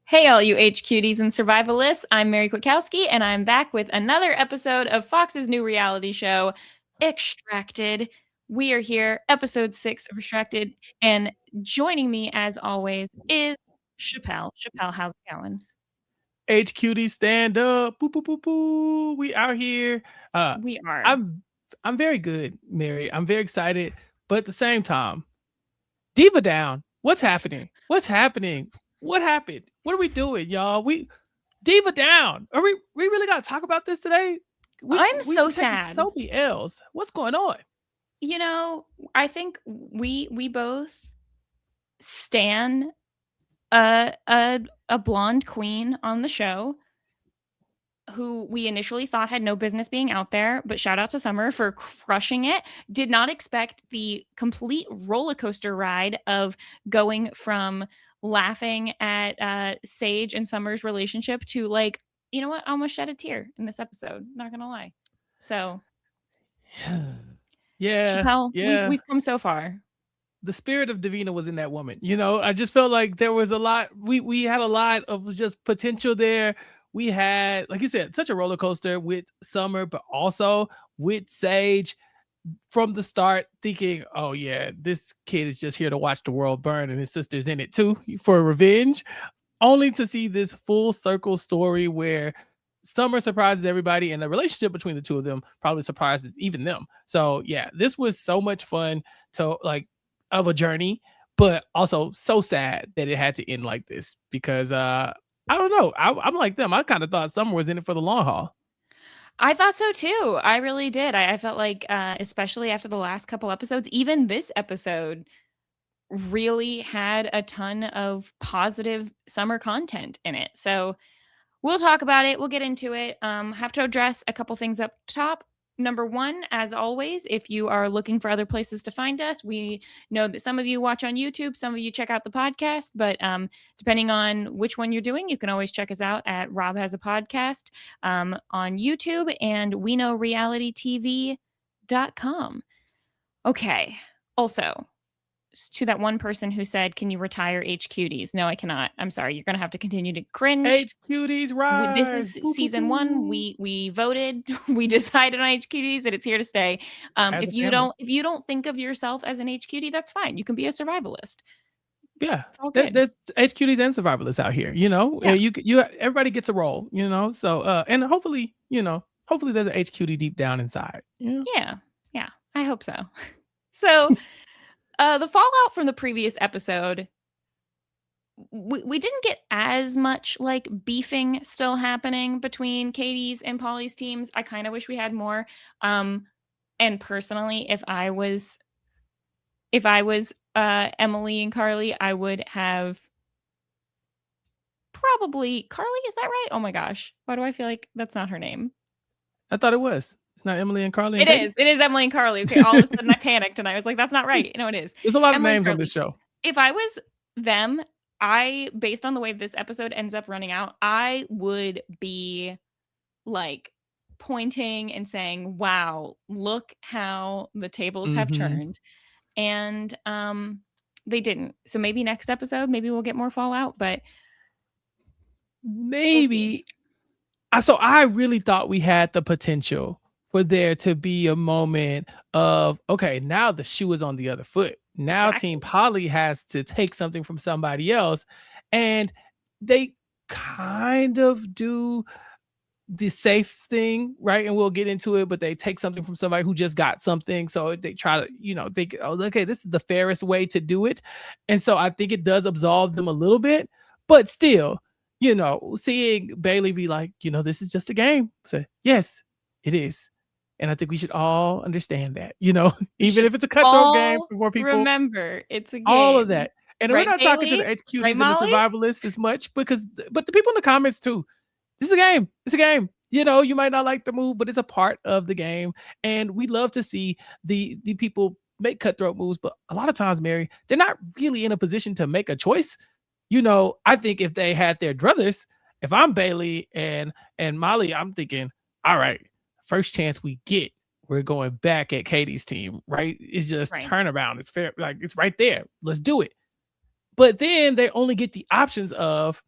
Hey, all you HQTs and survivalists. I'm Mary Kwiatkowski, and I'm back with another episode of Fox's new reality show, Extracted. We are here, episode 6 of Extracted, and joining me, as always, is Chappell. Chappell, how's it going? HQT stand up. Boo, boo, boo, boo. We out here. Uh We are. I'm very good, Mary. I'm very excited, but at the same time, Diva down. What's happening? What's happening? What happened? What are we doing, y'all? We Diva down. Are we really gotta talk about this today? I'm We've so taken sad. so many L's. What's going on? I think we both stan a blonde queen on the show who we initially thought had no business being out there, but shout out to Summer for crushing it. Did not expect the complete roller coaster ride of going from laughing at Sage and Summer's relationship to like, you know what? I almost shed a tear in this episode. Not gonna lie. So, Yeah, Chappelle, yeah. we've come so far. The spirit of Davina was in that woman. I just felt like there was a lot. We had a lot of just potential there. We had, like you said, such a roller coaster with Summer, but also with Sage from the start, thinking, "Oh yeah, this kid is just here to watch the world burn, and his sister's in it too for revenge." Only to see this full circle story where Summer surprises everybody, and the relationship between the two of them probably surprises even them. So yeah, this was so much fun to like of a journey, but also so sad that it had to end like this because I don't know. I'm like them. I kind of thought Summer was in it for the long haul. I thought so too. I really did. I felt like, especially after the last couple episodes, even this episode really had a ton of positive summer content in it. So we'll talk about it. We'll get into it. Have to address a couple things up top. Number one, as always, if you are looking for other places to find us, we know that some of you watch on YouTube, some of you check out the podcast, but depending on which one you're doing, you can always check us out at Rob Has a Podcast on YouTube and we know realitytv.com. Okay. Also, to that one person who said, "Can you retire HQTs?" No, I cannot. I'm sorry. You're going to have to continue to cringe. HQT's This rise. is Boo, boo, season 1. boo. We voted. We decided on HQTs and it's here to stay. As a family. If you don't think of yourself as an HQT, that's fine. You can be a survivalist. Yeah, It's all good. there's HQTs and survivalists out here. Yeah. You everybody gets a role. So and hopefully hopefully there's an HQT deep down inside. Yeah. Yeah. I hope so. So, the fallout from the previous episode, we didn't get as much like beefing still happening between Katie's and Polly's teams. I kind of wish we had more. And personally, if I was Emily and Carly, I would have probably Carly. Is that right? Oh my gosh, why do I feel like that's not her name? I thought it was. It's not Emily and Carly and It Katie? is. It is Emily and Carly. Okay, all of a sudden I panicked and I was like, that's not right. No, it is. There's a lot of Emily and names on Carly. this show. If I was them, based on the way this episode ends up running out, I would be like pointing and saying, "Wow, look how the tables have Mhm. turned." And they didn't. So maybe next episode, maybe we'll get more fallout, but we'll see. Maybe. So I really thought we had the potential for there to be a moment of, okay, now the shoe is on the other foot. Now Team Exactly. Polly has to take something from somebody else. And they kind of do the safe thing, right? And we'll get into it, but they take something from somebody who just got something. So they try to, think, oh, okay, this is the fairest way to do it. And so I think it does absolve them a little bit, but still, seeing Bailey be like, this is just a game. So yes, it is. And I think we should all understand that, We even should if it's a cutthroat game all for more people, remember it's a all of game. that. And we're Right, not talking to the Bailey? Right, HQTs and the Molly? survivalists as much but the people in the comments too. This is a game. It's a game. You might not like the move, but it's a part of the game. And we love to see the people make cutthroat moves. But a lot of times, Mary, they're not really in a position to make a choice. I think if they had their druthers, if I'm Bailey and Molly, I'm thinking, all right, first chance we get, we're going back at Katie's team, right? It's just Right. turnaround. It's fair. Like it's right there. Let's do it. But then they only get the options of,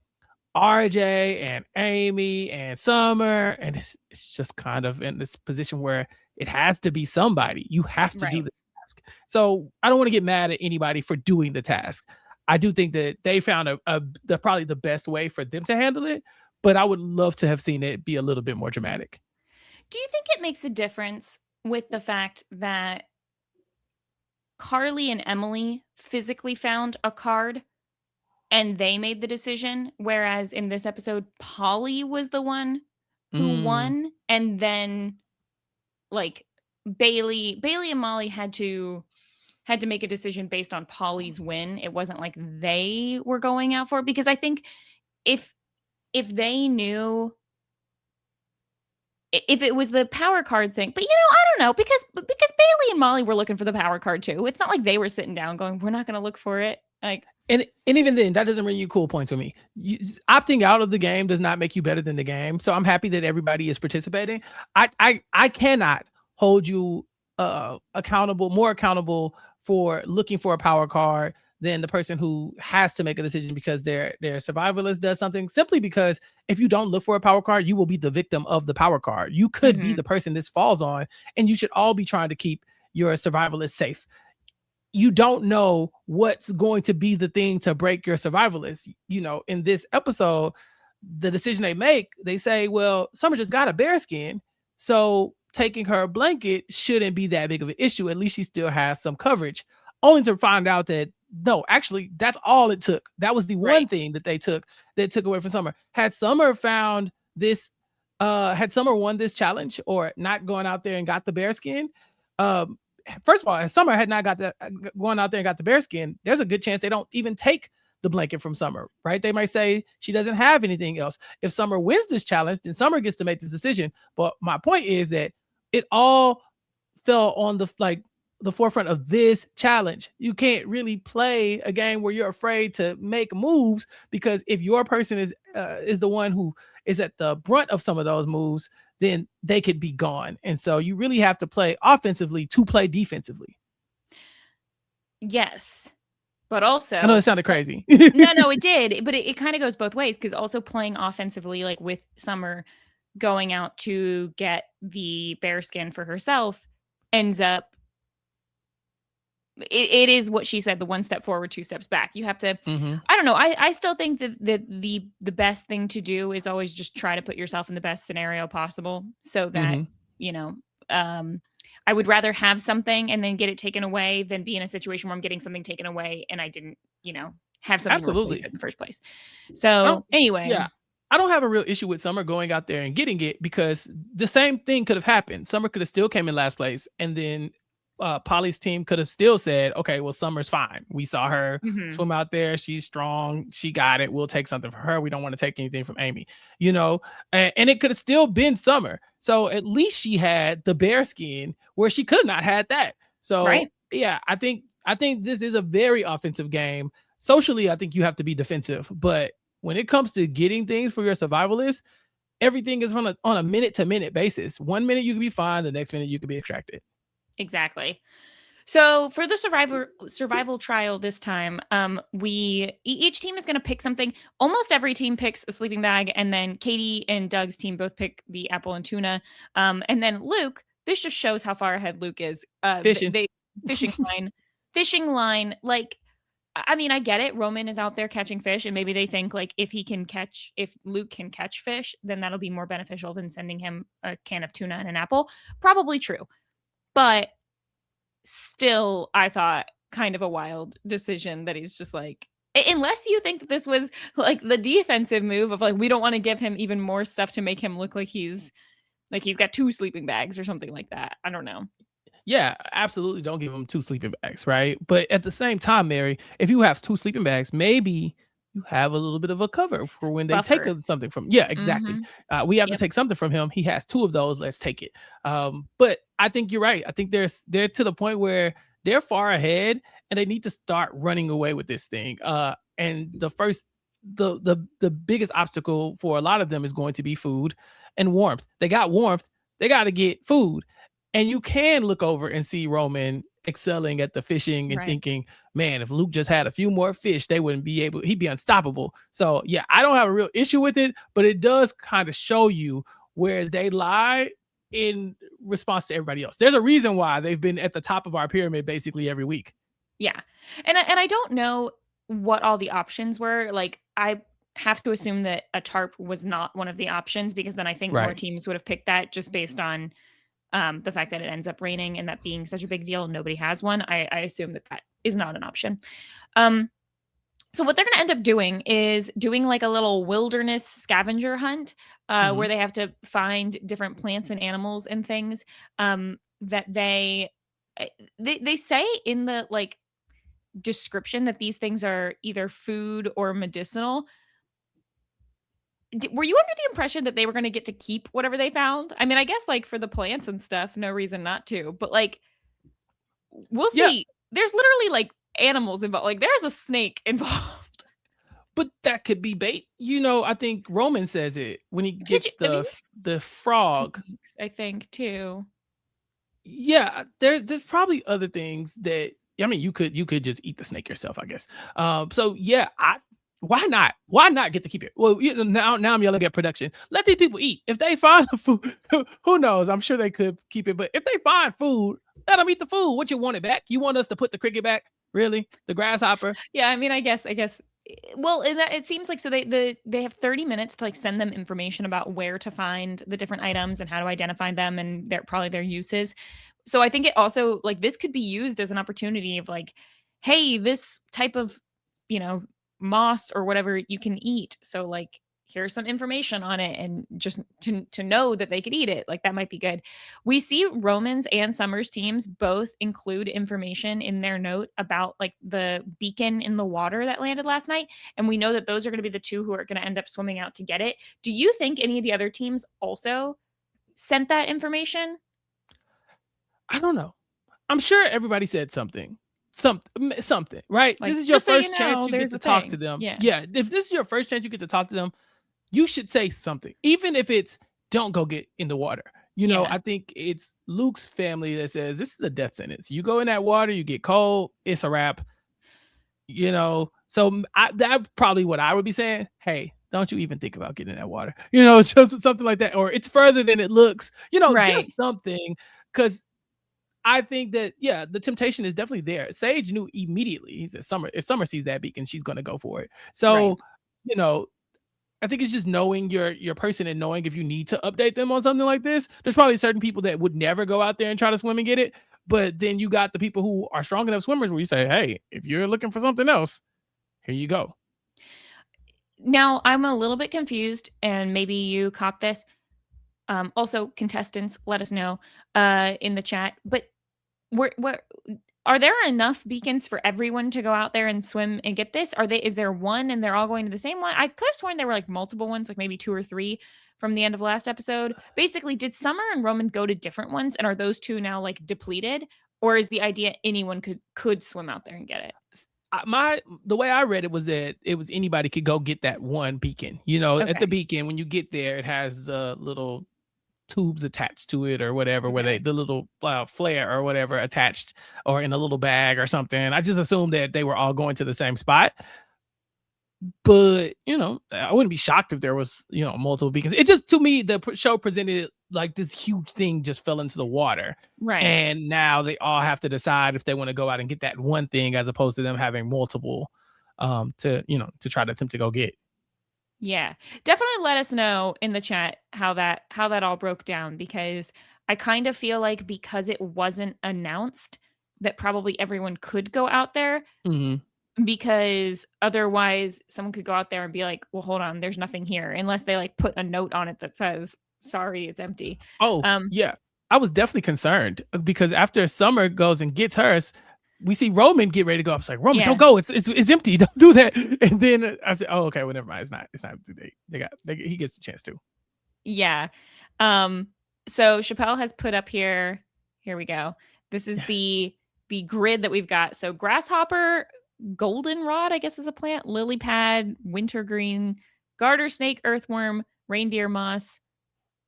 RJ and Amy and Summer, and it's just kind of in this position where it has to be somebody. You have to do Right. the task. So I don't want to get mad at anybody for doing the task. I do think that they found probably the best way for them to handle it, but I would love to have seen it be a little bit more dramatic. Do you think it makes a difference with the fact that Carly and Emily physically found a card and they made the decision, whereas in this episode, Polly was the one who Mm, won, and then like Bailey and Molly had to make a decision based on Polly's win. It wasn't like they were going out for it, because I think if they knew, if it was the power card thing, but I don't know, because Bailey and Molly were looking for the power card too. It's not like they were sitting down going, "We're not going to look for it." Like, and even then, that doesn't bring you cool points for me. Opting out of the game does not make you better than the game. So I'm happy that everybody is participating. I cannot hold you more accountable for looking for a power card than the person who has to make a decision because their survivalist does something, simply because if you don't look for a power card, you will be the victim of the power card. You could be mhm, the person this falls on, and you should all be trying to keep your survivalist safe. You don't know what's going to be the thing to break your survivalist. In this episode, the decision they make, they say, well, Summer just got a bear skin, so taking her blanket shouldn't be that big of an issue. At least she still has some coverage. Only to find out that no, actually, that's all it took. That was the right. one thing that took away from Summer. Had Summer found this, had Summer won this challenge or not going out there and got the bear skin, um, first of all, if Summer had not got the gone out there and got the bear skin, there's a good chance they don't even take the blanket from Summer, right? They might say she doesn't have anything else. If Summer wins this challenge, then Summer gets to make this decision. But my point is that it all fell on the forefront of this challenge. You can't really play a game where you're afraid to make moves, because if your person is the one who is at the brunt of some of those moves, then they could be gone. And so you really have to play offensively to play defensively. Yes, but I know it also, sounded crazy. no, it did, but it kind of goes both ways, because also playing offensively, like with Summer going out to get the bearskin for herself, ends up, it is what she said, the one step forward, two steps back. You have to, Hmm. I don't know. I still think that the best thing to do is always just try to put yourself in the best scenario possible, so that, Hmm. you know, um, I would rather have something and then get it taken away than be in a situation where I'm getting something taken away and I didn't, have something to replace Absolutely. it in the first place. I don't, So anyway, yeah. I don't have a real issue with Summer going out there and getting it, because the same thing could have happened. Summer could have still came in last place, and then Polly's team could have still said, "Okay, well, Summer's fine. We saw her mhm, swim out there. She's strong. She got it. We'll take something from her. We don't want to take anything from Amy." You know, and it could have still been Summer. So at least she had the bear skin where she could have not had that. So right? yeah, I think this is a very offensive game. Socially, I think you have to be defensive, but when it comes to getting things for your survivalists, everything is on a minute to minute basis. 1 minute you can be fine, the next minute you can be extracted. Exactly. So for the survival trial this time, each team is going to pick something. Almost every team picks a sleeping bag, and then Katie and Doug's team both pick the apple and tuna. And then Luke, this just shows how far ahead Luke is. Fishing. They fishing line, fishing line. Like, I mean, I get it. Roman is out there catching fish, and maybe they think like if Luke can catch fish, then that'll be more beneficial than sending him a can of tuna and an apple. Probably true, but still, I thought, kind of a wild decision that he's just like, unless you think that this was like the defensive move of like, we don't want to give him even more stuff to make him look like he's got two sleeping bags or something like that. I don't know. Yeah, absolutely. Don't give them two sleeping bags, right? But at the same time, Mary, if you have two sleeping bags, maybe you have a little bit of a cover for when they take Buffer. something from. Yeah, exactly. Mhm. We have to Yep. take something from him. He has two of those. Let's take it. But I think you're right. I think they're to the point where they're far ahead and they need to start running away with this thing. And the biggest obstacle for a lot of them is going to be food and warmth. They got warmth. They got to get food, and you can look over and see Roman excelling at the fishing and Right. thinking, man, if Luke just had a few more fish, they wouldn't be able, he'd be unstoppable. So yeah, I don't have a real issue with it, but it does kind of show you where they lie in response to everybody else. There's a reason why they've been at the top of our pyramid basically every week. Yeah. And I don't know what all the options were. Like, I have to assume that a tarp was not one of the options, because then I think more Right. teams would have picked that just based on the fact that it ends up raining and that being such a big deal. Nobody has one. I assume that that is not an option. Um, so what they're going to end up doing is doing like a little wilderness scavenger hunt, Hmm. where they have to find different plants and animals and things, that uh, they say in the like description that these things are either food or medicinal. Were you under the impression that they were going to get to keep whatever they found? I mean, I guess like for the plants and stuff, no reason not to. But like, we'll Yeah, see. There's literally like animals involved. Like, there's a snake involved. but that could be bait. I think Roman says it when he Could you? gets I mean, the frog. snakes, I think too. Yeah, there's probably other things that, I mean, you could just eat the snake yourself, I guess. So yeah, why not? Why not get to keep it? Well, now I'm yelling at production. Let these people eat. If they find the food, who knows? I'm sure they could keep it, but if they find food, let them eat the food. What, you want it back? You want us to put the cricket back? Really? The grasshopper? Yeah, I mean, I guess. Well, it seems like so they have 30 minutes to like send them information about where to find the different items and how to identify them and their uses. So I think it also like this could be used as an opportunity of like, hey, this type of, you know, moss or whatever you can eat. So like here's some information on it, and just to know that they could eat it. Like that might be good. We see Romans and Summers teams both include information in their note about like the beacon in the water that landed last night, and we know that those are going to be the two who are going to end up swimming out to get it. Do you think any of the other teams also sent that information? I don't know. I'm sure everybody said something. Something, right? Like, This is your just so you first chance know, you get there's to a talk to thing. them. Yeah. Yeah, if this is your first chance you get to talk to them, you should say something, even if it's don't go get in the water. Yeah. I think it's Luke's family that says this is a death sentence. You go in that water, you get cold, it's a wrap. So that's probably what I would be saying. Hey, don't you even think about getting in that water. Just something like that, or it's further than it looks. Just Right. something, because I think that, yeah, the temptation is definitely there. Sage knew immediately. He said, "Summer, if Summer sees that beacon, she's gonna go for it." Right. So, you know, I think it's just knowing your person and knowing if you need to update them on something like this. There's probably certain people that would never go out there and try to swim and get it, but then you got the people who are strong enough swimmers where you say, "Hey, if you're looking for something else, here you go." Now, I'm a little bit confused, and maybe you caught this. Also, contestants, let us know in the chat. But where are there enough beacons for everyone to go out there and swim and get this? Is there one and they're all going to the same one? I could have sworn there were like multiple ones, like maybe two or three from the end of last episode. Basically, did Summer and Roman go to different ones, and are those two now like depleted? Or is the idea anyone could swim out there and get it? The way I read it was that it was anybody could go get that one beacon. At the Okay. beacon, when you get there, it has the little tubes attached to it or whatever, where Okay. the little flare or whatever attached, or in a little bag or something. I just assumed that they were all going to the same spot. But I wouldn't be shocked if there was multiple beacons. It just, to me, the show presented it like this huge thing just fell into the water, Right. and now they all have to decide if they want to go out and get that one thing, as opposed to them having multiple, to try to attempt to go get. Yeah. Definitely let us know in the chat how that all broke down, because I kind of feel like because it wasn't announced that probably everyone could go out there, Hmm. because otherwise someone could go out there and be like, "Well, hold on, there's nothing here," unless they like put a note on it that says, "Sorry, it's empty." Oh, Um yeah. I was definitely concerned, because after Summer goes and gets hers, we see Roman get ready to go. I was like, Roman, don't yeah. go. It's empty. Don't do that. And then I said, oh, okay, well, never mind. It's not. He gets the chance to. Yeah. Um, so Chappelle has put up here we go. This is the grid that we've got. So grasshopper, goldenrod, I guess is a plant, lily pad, wintergreen, garter snake, earthworm, reindeer moss.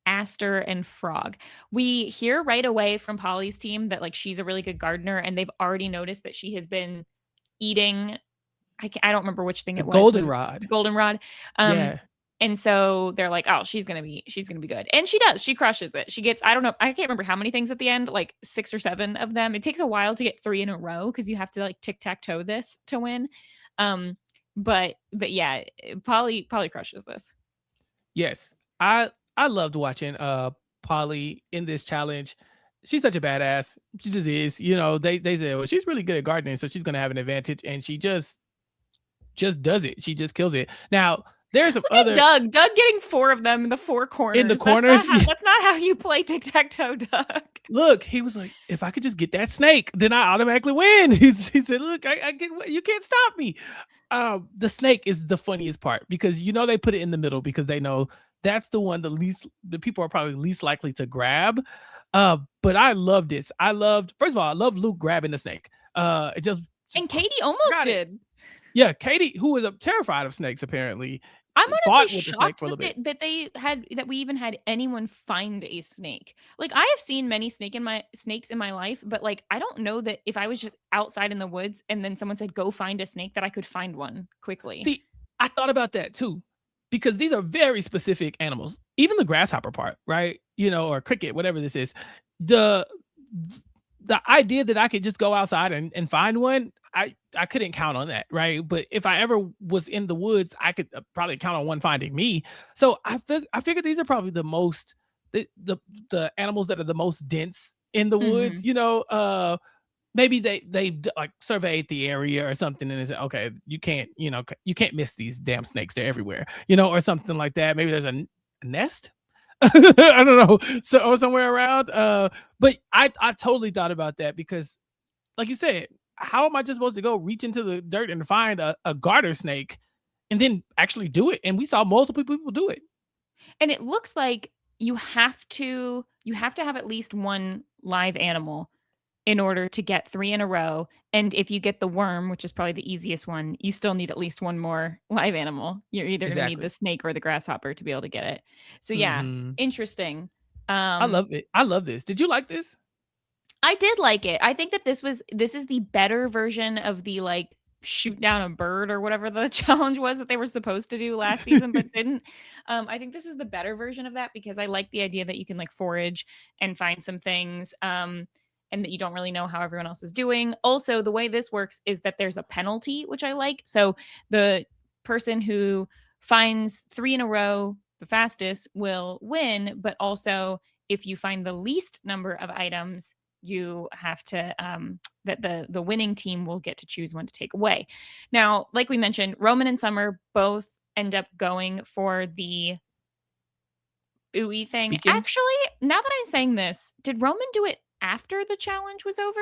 aster, and frog. We hear right away from Polly's team that like she's a really good gardener, and they've already noticed that she has been eating. I don't remember which thing The it was. Was it goldenrod. the goldenrod? Um, Yeah. and so they're like, "Oh, she's gonna be good," and she does. She crushes it. She gets, I don't know, I can't remember how many things at the end, like 6 or 7 of them. It takes a while to get 3 in a row because you have to like tic tac toe this to win. Um, but yeah, Polly crushes this. Yes. I loved watching Polly in this challenge. She's such a badass. She just is. You know, they say, well, she's really good at gardening, so she's gonna have an advantage. And she just does it. She just kills it. Now, there's some Look at other Doug. Doug getting 4 of them in the 4 in the corners. That's not corners. how that's not how you play tic tac toe, Doug. Look, he was like, if I could just get that snake, then I automatically win. He said, look, I get, you can't stop me. The snake is the funniest part because you know they put it in the middle because they know that's the one the people are probably least likely to grab. But I loved this. First of all, I love Luke grabbing the snake. It just And Katie almost got it. did. Yeah, Katie, who was terrified of snakes, apparently I'm fought honestly with the snake shocked for a little bit. that we even had anyone find a snake. Like I have seen many snakes in my life, but like I don't know that if I was just outside in the woods and then someone said go find a snake that I could find one quickly. See, I thought about that too, because these are very specific animals. Even the grasshopper part, right? You know, or cricket, whatever this is. The the idea that I could just go outside and find one, I couldn't count on that, right? But if I ever was in the woods, I could probably count on one finding me. So I figured these are probably the animals that are the most dense in the woods. Mhm. You know, maybe like surveyed the area or something and they said, okay, you can't, you can't miss these damn snakes. They're everywhere, or something like that. Maybe there's a nest. I don't know. So or somewhere around. But I totally thought about that because, like you said, how am I just supposed to go reach into the dirt and find a garter snake and then actually do it? And we saw multiple people do it. And it looks like you have to have at least one live animal in order to get 3 in a row, and if you get the worm, which is probably the easiest one, you still need at least one more live animal. You're either gonna need Exactly. the snake or the grasshopper to be able to get it. So yeah, Hmm. interesting. I Um, love it. I love this. Did you like this? I did like it. I think that this is the better version of the, like, shoot down a bird or whatever the challenge was that they were supposed to do last season but didn't. I think this is the better version of that because I like the idea that you can, like, forage and find some things, and that you don't really know how everyone else is doing. Also, the way this works is that there's a penalty, which I like. So, the person who finds 3 in a row the fastest will win, but also if you find the least number of items you have to that the winning team will get to choose one to take away. Now, like we mentioned, Roman and Summer both end up going for the buoy thing. Beacon? Actually, now that I'm saying this, did Roman do it after the challenge was over?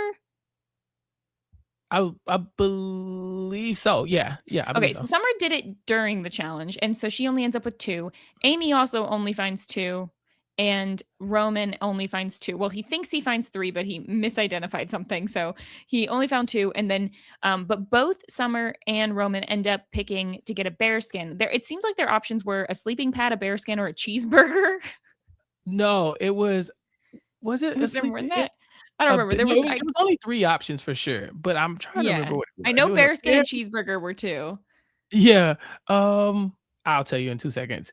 I believe so. Yeah. Yeah, I believe Okay, so so. Summer did it during the challenge, and so she only ends up with 2. Amy also only finds 2, and Roman only finds 2. Well, he thinks he finds 3, but he misidentified something, so he only found 2, and then, but both Summer and Roman end up picking to get a bear skin. It seems like their options were a sleeping pad, a bear skin, or a cheeseburger. No, was it a Was there more sleeping than that? I don't remember. There no, was it was only 3 options for sure, but I'm trying to yeah. remember what it I was. know It was a bear skin bear. and cheeseburger were 2. Yeah, I'll tell you in 2 seconds.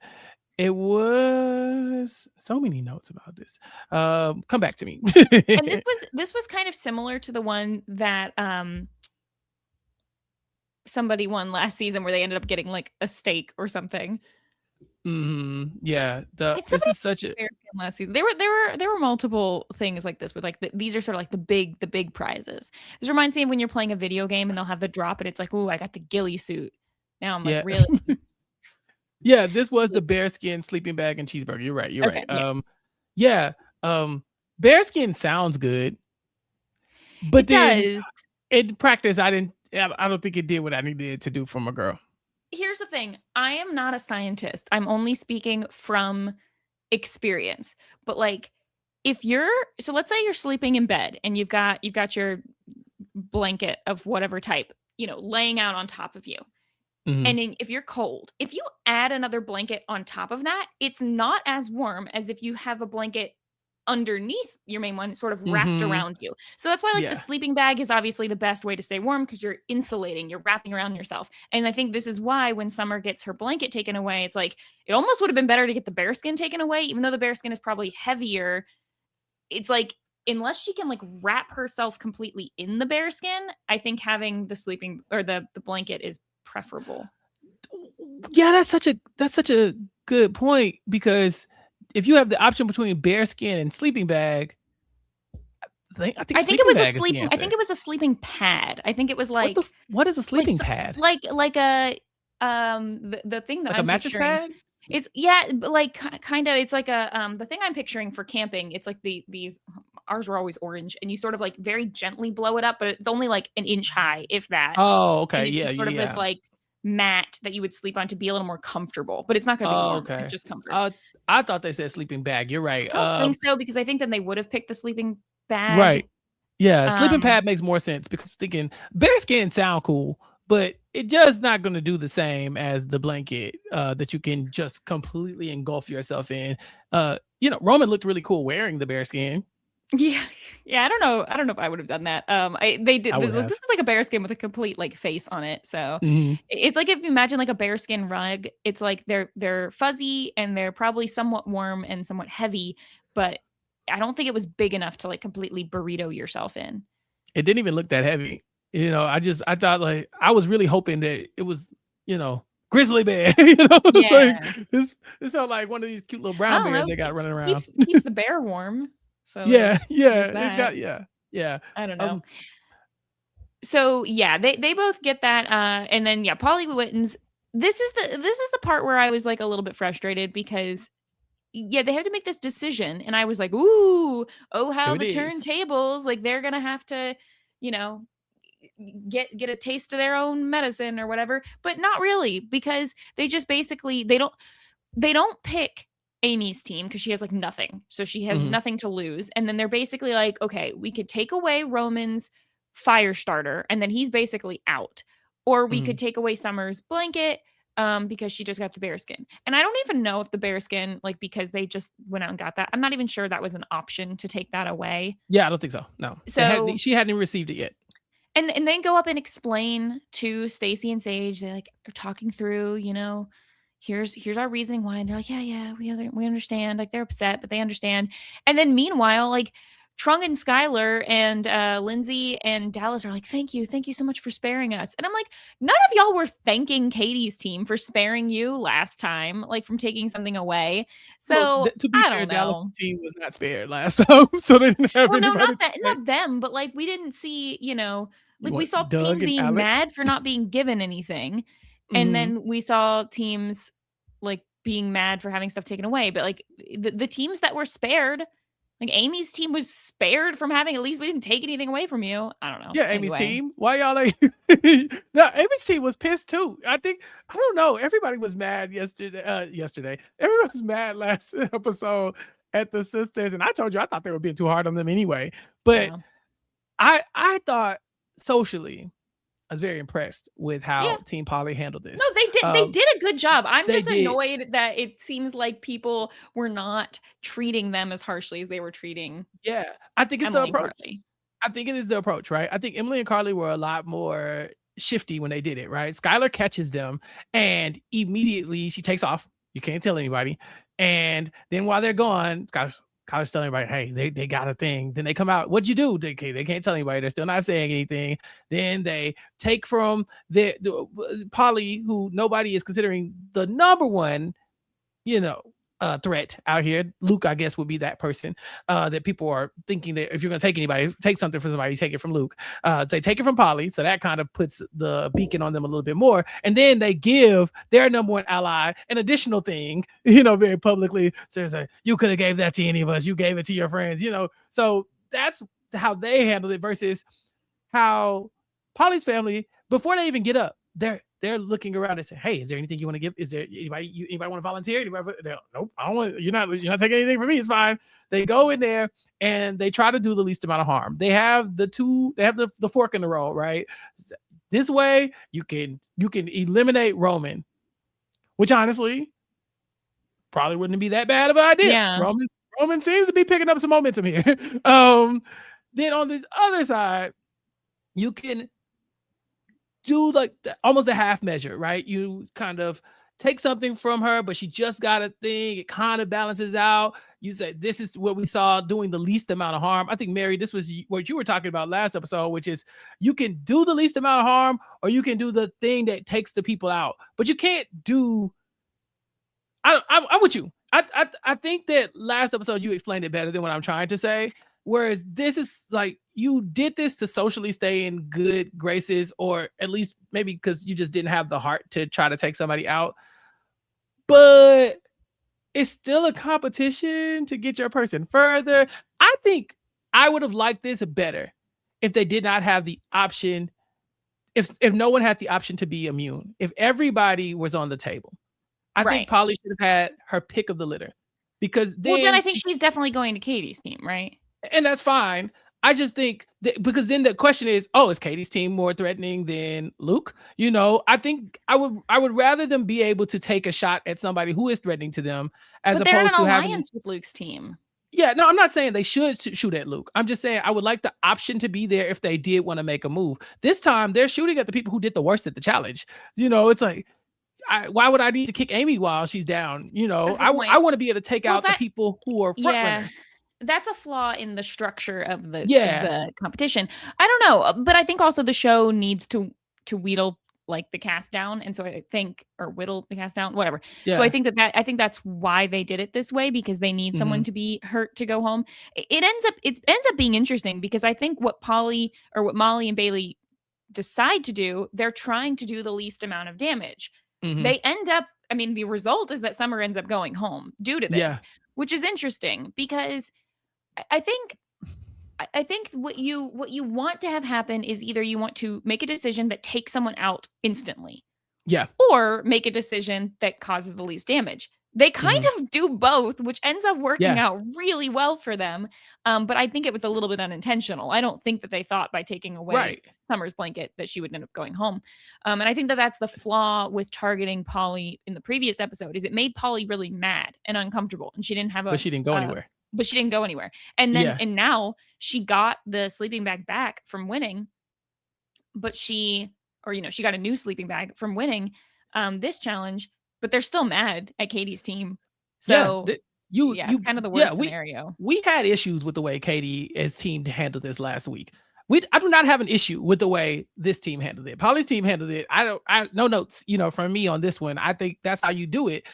It was so many notes about this. Come back to me. And this was kind of similar to the one that, somebody won last season where they ended up getting, like, a steak or something. Mhm, yeah, It's this somebody is such a Bears game last season. There were multiple things like this with, like, these are sort of like the big prizes. This reminds me of when you're playing a video game and they'll have the drop and it's like, "Ooh, I got the ghillie suit." Now I'm like, yeah. "Really?" Yeah, this was the bearskin sleeping bag and cheeseburger. You're right, you're right. Okay, yeah. Yeah, bearskin sounds good, but It then does. in practice, I don't think it did what I needed to do from a girl. Here's the thing, I am not a scientist. I'm only speaking from experience. But, like, if you're so let's say you're sleeping in bed and you've got your blanket of whatever type, laying out on top of you. Mhm. And if you're cold, if you add another blanket on top of that, it's not as warm as if you have a blanket underneath your main one, sort of wrapped Mhm. around you. So that's why, like, the Yeah. sleeping bag is obviously the best way to stay warm because you're insulating, you're wrapping around yourself. And I think this is why when Summer gets her blanket taken away, it's like it almost would have been better to get the bearskin taken away, even though the bearskin is probably heavier. It's like unless she can like wrap herself completely in the bearskin, I think having the sleeping or the blanket is preferable. Yeah, that's such a good point because if you have the option between bearskin and sleeping bag, I think sleeping bag is the I answer. think it was a sleeping pad. I think it was What is a like sleeping so pad? like a the thing that Like a I'm mattress picturing, pad? it's yeah, but like kind of it's like a the thing I'm picturing for camping, it's like these ours were always orange and you sort of like very gently blow it up, but it's only like an inch high, if that. Oh, And okay. it's Yeah, just sort of this yeah, yeah. like mat that you would sleep on to be a little more comfortable, but it's not going to be Oh, warm. It's okay. just comfort. Uh, I thought they said sleeping bag. You're right. I don't think so because I think then they would have picked the sleeping bag. Right. Yeah, sleeping Um, pad makes more sense because thinking bearskin sound cool, but it just not gonna do the same as the blanket that you can just completely engulf yourself in. Roman looked really cool wearing the bearskin. yeah, yeah. I don't know if I would have done that. I they did I would this have. is like a bearskin with a complete like face on it. So Mhm. it's like if you imagine like a bearskin rug, it's like they're fuzzy and they're probably somewhat warm and somewhat heavy, but I don't think it was big enough to like completely burrito yourself in. It didn't even look that heavy. I thought like I was really hoping that it was, grizzly bear. It's like Yeah. this felt like one of these cute little I brown don't bears know. they got running around. Keeps the bear warm. So Yeah, there's yeah, it's that. got yeah, yeah. I don't know. Um, So yeah, they both get that, and then yeah, Polly wins. This is the part where I was like a little bit frustrated because yeah, they have to make this decision, and I was like, ooh, oh Here how it the is. turntables, like they're gonna have to, you know, get a taste of their own medicine or whatever, but not really because they just basically they don't pick Amy's team because she has like nothing. So she has Mhm, nothing to lose. And then they're basically like, okay, we could take away Roman's fire starter and then he's basically out. Or we mhm. could take away Summer's blanket because she just got the bearskin. And I don't even know if the bearskin, like because they just went out and got that, I'm not even sure that was an option to take that away. Yeah, I don't think so. No. So She hadn't received it yet. and then go up and explain to Stacy and Sage. They like are talking through, you know, here's our reasoning why. And they're like, yeah, we understand. Like they're upset, but they understand. And then meanwhile, like Trung and Skylar and Lindsay and Dallas are like, thank you so much for sparing us. And I'm like, none of y'all were thanking Katie's team for sparing you last time, like from taking something away. Well, So to be I fair, don't Dallas' know. team was not spared last time, so they didn't have Well, no, anybody to thank. not them, but, like, we didn't see, you know, You like, we want saw Doug teams and being Alec? mad for not being given anything, and Mhm. then we saw teams, like, being mad for having stuff taken away, but, like, the teams that were spared, like, Amy's team was spared from having at least we didn't take anything away from you. I don't know. Yeah, Amy's Anyway. team. Why y'all like No, Amy's team was pissed too. I don't know, everybody was mad yesterday. Everyone was mad last episode at the sisters, and I told you I thought they were being too hard on them anyway. But Yeah. I thought socially, I was very impressed with Yeah. how Team Polly handled No, this. they Um, did a good job. I'm they just did. annoyed that it seems like people were not treating them as harshly as they were treating Yeah, I think it's the Emily and approach. Carly. I think it is the approach, right? I think Emily and Carly were a lot more shifty when they did it, right? Skylar catches them and immediately she takes off. You can't tell anybody. And then while they're gone, Skylar's telling everybody, hey, they got a thing. Then they come out. What'd you do? They can't tell anybody. They're still not saying anything. Then they take from Polly, who nobody is considering the number one you know, threat out here. Luke, I guess, would be that person that people are thinking that if you're going to take anybody, take something from somebody, take it from Luke. They take it from Polly, so that kind of puts the beacon on them a little bit more. And then they give their number one ally an additional thing, very publicly. So it's like, you could have gave that to any of us. You gave it to your friends. So that's how they handled it versus how Polly's family, before they even get up, they're looking around and say, "Hey, is there anything you want to give? Is there anybody want to volunteer? Nope, I don't want. You're not taking anything from me. It's fine." They go in there and they try to do the least amount of harm. They have the fork in the road, right? This way, you can eliminate Roman, which honestly probably wouldn't be that bad of an idea. Yeah. Roman seems to be picking up some momentum here. um, then on this other side, you can do like almost a half measure, right? You kind of take something from her, but she just got a thing. It kind of balances out. You say this is what we saw doing the least amount of harm. I think, Mary, this was what you were talking about last episode, which is you can do the least amount of harm, or you can do the thing that takes the people out, but you can't do. I'm with you. I think that last episode you explained it better than what I'm trying to say. Whereas this is like you did this to socially stay in good graces, or at least maybe because you just didn't have the heart to try to take somebody out. But it's still a competition to get your person further. I think I would have liked this better if they did not have the option. If no one had the option to be immune, if everybody was on the table. I Right. think Polly should have had her pick of the litter, because then I think she's definitely going to Katie's team, right? and that's fine. I just think that, because then the question is, oh, is Katie's team more threatening than Luke? You know, I think I would rather them be able to take a shot at somebody who is threatening to them, as But they're in opposed an to having alliance with Luke's team. Yeah, no, I'm not saying they should shoot at Luke. I'm just saying I would like the option to be there if they did want to make a move. This time they're shooting at the people who did the worst at the challenge. You know, it's like, why would I need to kick Amy while she's down? You know, I want to be able to take out the people who are front runners. That's a flaw in the structure of Yeah. the competition. I don't know, but I think also the show needs to wheedle like the cast down, and so I think, or whittle the cast down, whatever. So I Yeah. think I think that's why they did it this way, because they need someone Mhm. to be hurt to go home. It ends up being interesting, because I think what Molly and Bailey decide to do, they're trying to do the least amount of damage. Mhm. They end up, I mean, the result is that Summer ends up going home due to this, Yeah. which is interesting, because I think what you want to have happen is either you want to make a decision that takes someone out instantly, Yeah. or make a decision that causes the least damage. They kind Mhm. of do both, which ends up working Yeah. out really well for them. But I think it was a little bit unintentional. I don't think that they thought by taking away Right. Summer's blanket that she would end up going home. And I think that that's the flaw with targeting Polly in the previous episode, is it made Polly really mad and uncomfortable, and she didn't have But she didn't go anywhere. but she didn't go anywhere. And then Yeah. and now she got the sleeping bag back from winning, but she got a new sleeping bag from winning this challenge, but they're still mad at Katie's team. Yeah. So yeah, it's kind of the Yeah, worst scenario. we had issues with the way Katie's team handled this last week. I do not have an issue with the way this team handled it. Polly's team handled it. No notes, from me on this one. I think that's how you do it.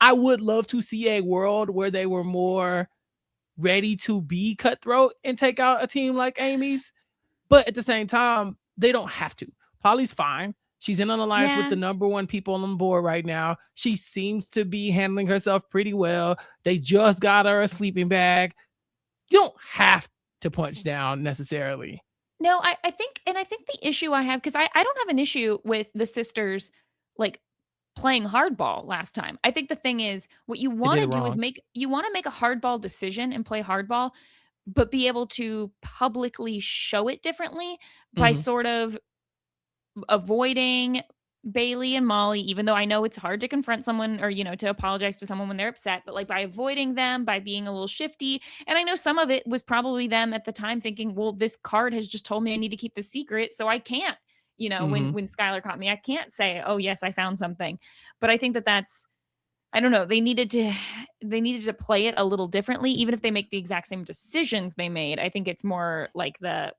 I would love to see a world where they were more ready to be cutthroat and take out a team like Amy's, but at the same time, they don't have to. Polly's fine. She's in an alliance with Yeah. the number one people on the board right now. She seems to be handling herself pretty well. They just got her a sleeping bag. You don't have to punch down necessarily. No, I think the issue I have, because I don't have an issue with the sisters like playing hardball last time. I think the thing is, what you They want did to it do is wrong. make a hardball decision and play hardball, but be able to publicly show it differently by Mhm. sort of avoiding Bailey and Molly, even though I know it's hard to confront someone, or, to apologize to someone when they're upset, but like by avoiding them, by being a little shifty. And I know some of it was probably them at the time thinking, well, this card has just told me I need to keep the secret, so I can't, Mhm. when Skylar caught me, I can't say, oh, yes, I found something. But I think that that's, I don't know, they needed to play it a little differently, even if they make the exact same decisions they made. I think it's more like the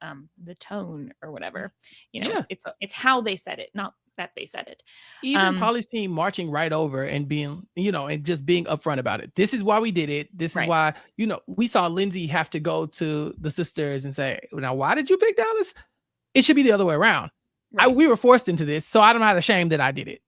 tone or whatever. Yeah. It's how they said it, not that they said it. Even Polly's team marching right over and being, and just being upfront about it. This is why we did it. This is Right. why, we saw Lindsay have to go to the sisters and say, now, why did you pick Dallas? It should be the other way around. Right. We were forced into this, so I'm not ashamed that I did it,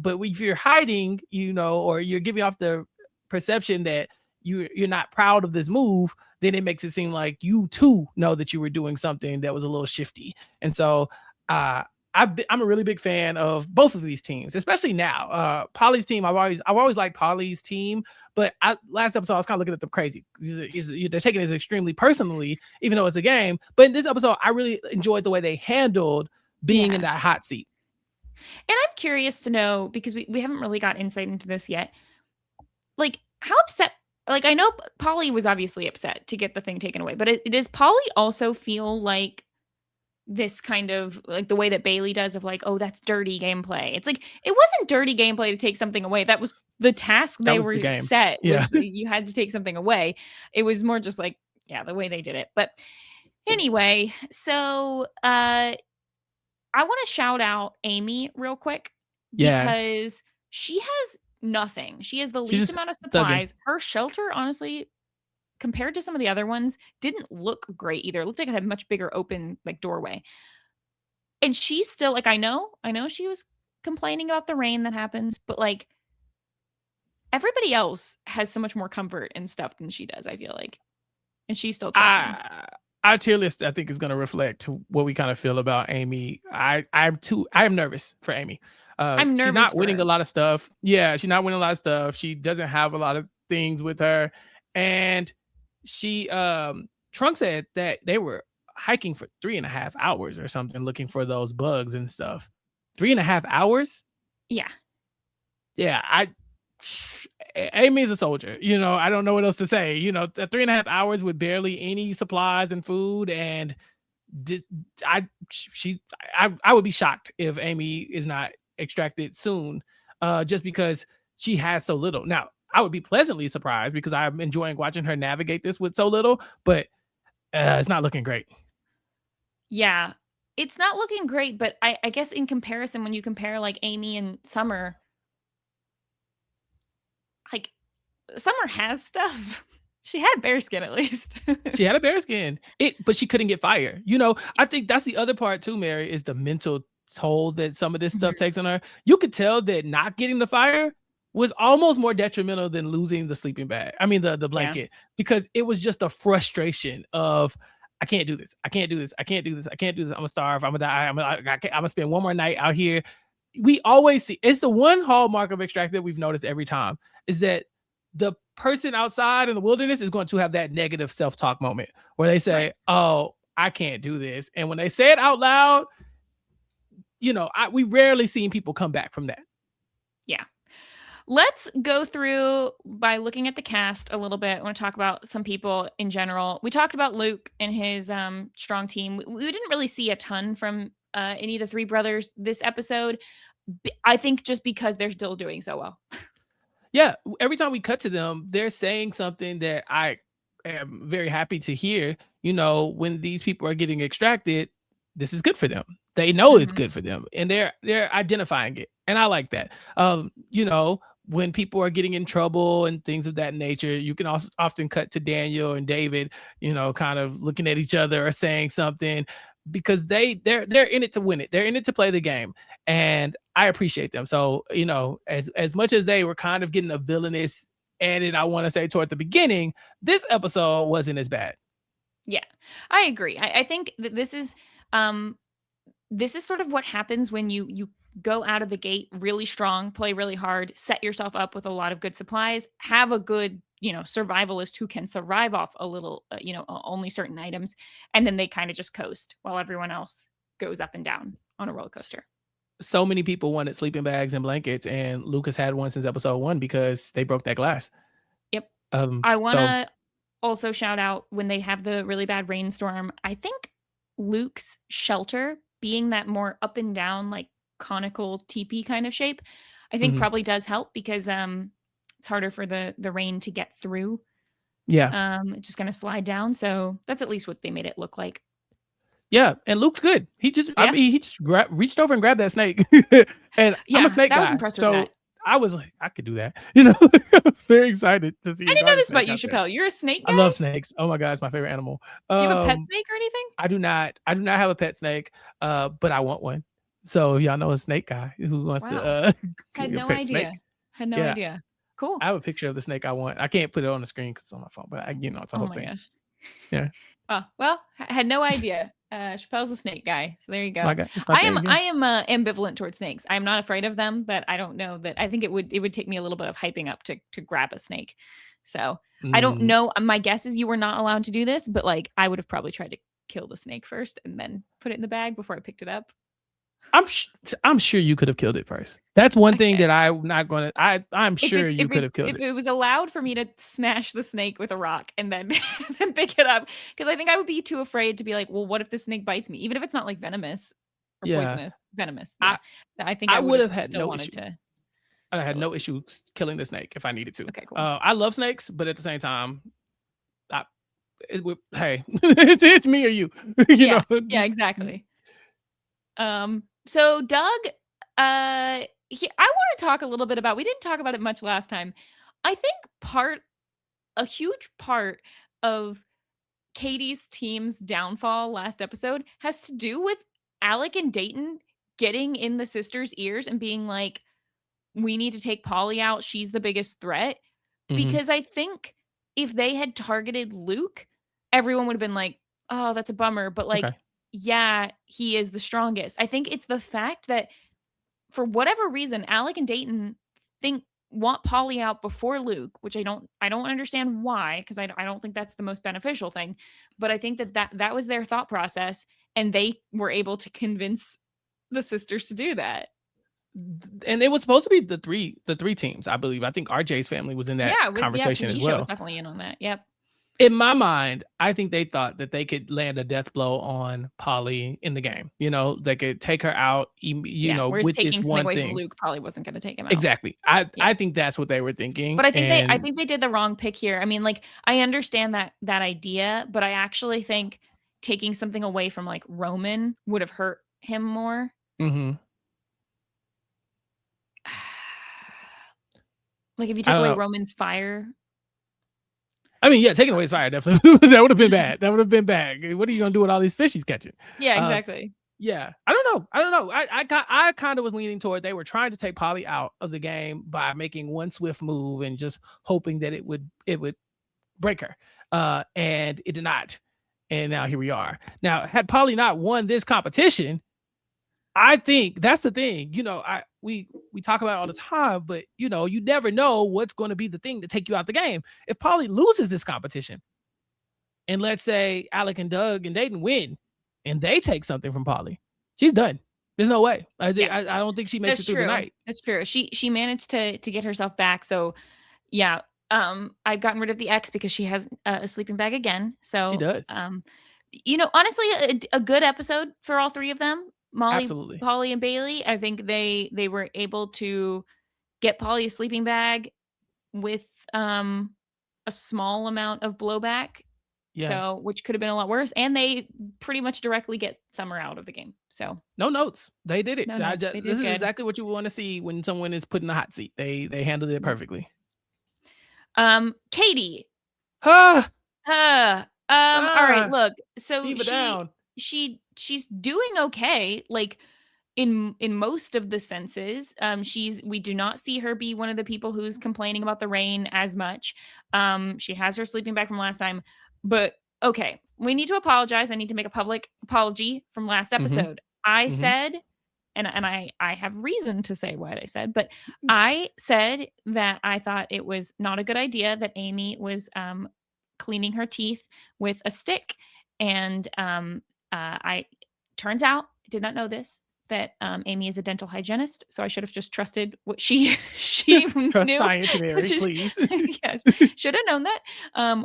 but if you're hiding, or you're giving off the perception that you're not proud of this move, then it makes it seem like you too know that you were doing something that was a little shifty. And so I'm a really big fan of both of these teams, especially now. Polly's team, I've always liked Polly's team, but last episode I was kind of looking at them crazy. They're taking it extremely personally, even though it's a game. But in this episode, I really enjoyed the way they handled being in Yeah. that hot seat. And I'm curious to know, because we haven't really got insight into this yet. Like, how upset, like, I know Polly was obviously upset to get the thing taken away, but does Polly also feel like this kind of like the way that Bailey does of like, oh, that's dirty gameplay? It's like, it wasn't dirty gameplay to take something away. That was the task That they was the were game. set, Yeah. was that you had to take something away. It was more just like, yeah, the way they did it. But anyway, so I want to shout out Amy real quick, Yeah. because she has nothing. She has the She's least just amount of thugging. supplies. Her shelter, honestly, compared to some of the other ones, didn't look great either. It looked like it had a much bigger open like doorway. And she's still like, I know she was complaining about the rain that happens, but like everybody else has so much more comfort and stuff than she does, I feel like. And she's still trucking. Our tier list, I think, is going to reflect what we kind of feel about Amy. I'm nervous for Amy. I'm She's nervous not for winning her. a lot of stuff. Yeah, she's not winning a lot of stuff. She doesn't have a lot of things with her, and she Trunk said that they were hiking for 3.5 hours or something, looking for those bugs and stuff. 3.5 hours. Yeah. Yeah, Amy is a soldier. I don't know what else to say. 3.5 hours with barely any supplies and food, and this, I would be shocked if Amy is not extracted soon, just because she has so little. Now, I would be pleasantly surprised because I'm enjoying watching her navigate this with so little, but it's not looking great. Yeah. It's not looking great, but I guess in comparison, when you compare like Amy and Summer, like Summer has stuff. She had bearskin at least. She had a bearskin, but she couldn't get fire. I think that's the other part too, Mary, is the mental toll that some of this stuff Mhm. takes on her. You could tell that not getting the fire was almost more detrimental than losing the sleeping bag. I mean, the Yeah. blanket, because it was just a frustration of, I can't do this. I can't do this. I can't do this. I can't do this. I'm gonna starve. I'm gonna die. I'm gonna spend one more night out here. We always see, it's the one hallmark of Extract that we've noticed every time, is that the person outside in the wilderness is going to have that negative self-talk moment where they Right. say, "Oh, I can't do this." And when they say it out loud, we rarely seen people come back from that. Yeah. Let's go through by looking at the cast a little bit. I want to talk about some people in general. We talked about Luke and his strong team. We didn't really see a ton from any of the three brothers this episode. I think just because they're still doing so well. Yeah, every time we cut to them, they're saying something that I am very happy to hear. When these people are getting extracted, this is good for them. They know it's Mhm. good for them, and they're identifying it, and I like that. When people are getting in trouble and things of that nature, you can also often cut to Daniel and David, kind of looking at each other or saying something, because they're in it to win it. They're in it to play the game, and I appreciate them. So, as much as they were kind of getting a villainous edit, I want to say, toward the beginning, this episode wasn't as bad. Yeah, I agree. I think that um this is sort of what happens when you go out of the gate really strong, play really hard, set yourself up with a lot of good supplies, have a good, survivalist who can survive off a little, only certain items, and then they kind of just coast while everyone else goes up and down on a roller coaster. So many people wanted sleeping bags and blankets, and Lucas had one since episode 1 because they broke that glass. Yep. I want So to also shout out when they have the really bad rainstorm. I think Luke's shelter, being that more up and down, like conical teepee kind of shape, I think mhm. probably does help because it's harder for the rain to get through. Yeah. It's just gonna slide down. So that's at least what they made it look like. Yeah, and Luke's good. I Yeah. mean, he just reached over and grabbed that snake. And I'm a Yeah. snake That was guy, impressive with so that. I was like, I could do that. I was very excited to see I a didn't know garter this about snake you, out there. Chappelle. You're a snake I guy? love snakes. Oh my god, it's my favorite animal. Do you have a pet Um, snake or anything? I do not have a pet snake, but I want one. So if y'all know a snake guy who wants to Wow. Had get a no pet snake, idea. Had no yeah, idea. Cool. I have a picture of the snake I want. I can't put it on the screen because it's on my phone, but it's a Oh whole my thing. gosh. Yeah, Oh, well, had no idea. Chappelle's a snake guy, so there you my go. god, it's my thing. Yeah. I am ambivalent towards snakes. I'm not afraid of them, but I don't know that I think it would take me a little bit of hyping up to grab a snake. So I don't Mm, know. My guess is you were not allowed to do this, but like I would have probably tried to kill the snake first and then put it in the bag before I picked it up. I'm sure you could have killed it first. That's one thing Okay. that I'm not gonna. I'm sure you could have killed If it. it was allowed for me to smash the snake with a rock and then then pick it up, because I think I would be too afraid to be like, well, what if the snake bites me? Even if it's not like venomous or Yeah, poisonous, venomous. Yeah, I I think I I would would have have had still no wanted issue. to I had kill it. no issue killing the snake if I needed to. Okay, cool. I love snakes, but at the same time, I, hey, it's me or you, you Yeah, know. yeah, exactly. So Doug, I want to talk a little bit about. We didn't talk about it much last time. I think a huge part of Katie's team's downfall last episode has to do with Alec and Dayton getting in the sisters' ears and being like, "We need to take Polly out. She's the biggest threat." Mhm. Because I think if they had targeted Luke, everyone would have been like, "Oh, that's a bummer." But like, Okay. yeah, he is the strongest. I think it's the fact that for whatever reason, Alec and Dayton think want Polly out before Luke, which I don't understand why, because I don't think that's the most beneficial thing. But I think that was their thought process, and they were able to convince the sisters to do that. And it was supposed to be the three teams, I believe. I think RJ's family was in that Yeah, conversation as Tanisha was well. definitely in on that. Yep. In my mind, I think they thought that they could land a death blow on Polly in the game. They could take her out, Yeah. Whereas with this taking something one away from thing. Luke probably wasn't going to take him out. Exactly. I Yeah. I think that's what they were thinking, But I and think they did the wrong pick here. I mean, like, I understand that idea, but I actually think taking something away from like Roman would have hurt him more. mhm. Like, if you I took don't away know. Roman's fire. I mean, yeah, taking away his fire definitely that would have been bad. That would have been bad. What are you gonna do with all these fish he's catching? Yeah, Uh, exactly. yeah, I don't know. I don't know. I kind of was leaning toward they were trying to take Polly out of the game by making one swift move and just hoping that it would break her. And it did not. And now here we are. Now, had Polly not won this competition, I think that's the thing. We talk about it all the time, but you never know what's going to be the thing to take you out the game. If Polly loses this competition, and let's say Alec and Doug and Dayton win, and they take something from Polly, she's done. There's no way. Yeah, I don't think she makes it that's through the true. night. That's true. She managed to get herself back. So yeah, I've gotten rid of the X because she has a sleeping bag again. She So does. honestly, a good episode for all three of them. Molly, Absolutely. Polly, and Bailey. I think they were able to get Polly a sleeping bag with a small amount of blowback. Yeah. So, which could have been a lot worse. And they pretty much directly get Summer out of the game. So, No notes. They did it. no notes. They This did is good. exactly what you want to see when someone is put in the hot seat. They handled it Yeah. perfectly. Katie. Ah, All right, ah, look. So diva down. she's doing okay. Like in most of the senses. We do not see her be one of the people who's complaining about the rain as much. She has her sleeping bag from last time, but okay, we need to apologize. I need to make a public apology from last Mhm, episode. I mhm. said, and I have reason to say what I said, but I said that I thought it was not a good idea that Amy was cleaning her teeth with a stick, and I turns out I did not know this, that Amy is a dental hygienist, so I should have just trusted what she Trust knew. science, Which Mary, is please. yes, should have known that.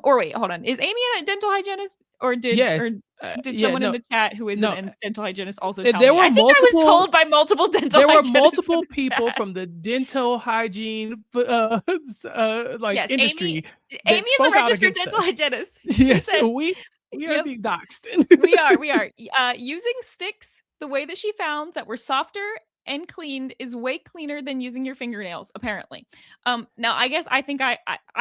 Or wait, hold on. Is Amy a dental hygienist, or Yes. did Yeah, someone in no, the chat who isn't no. a dental hygienist also tell There me? were I think I was multiple told by multiple dental there were hygienists in multiple the people chat. from the dental hygiene, like, Yes, Amy Amy that is a spoke out registered against dental us. hygienist. She Yes, said, we are "Yep, being doxxed. we are. Using sticks the way that she found that were softer and cleaned is way cleaner than using your fingernails, apparently." Now I guess I think I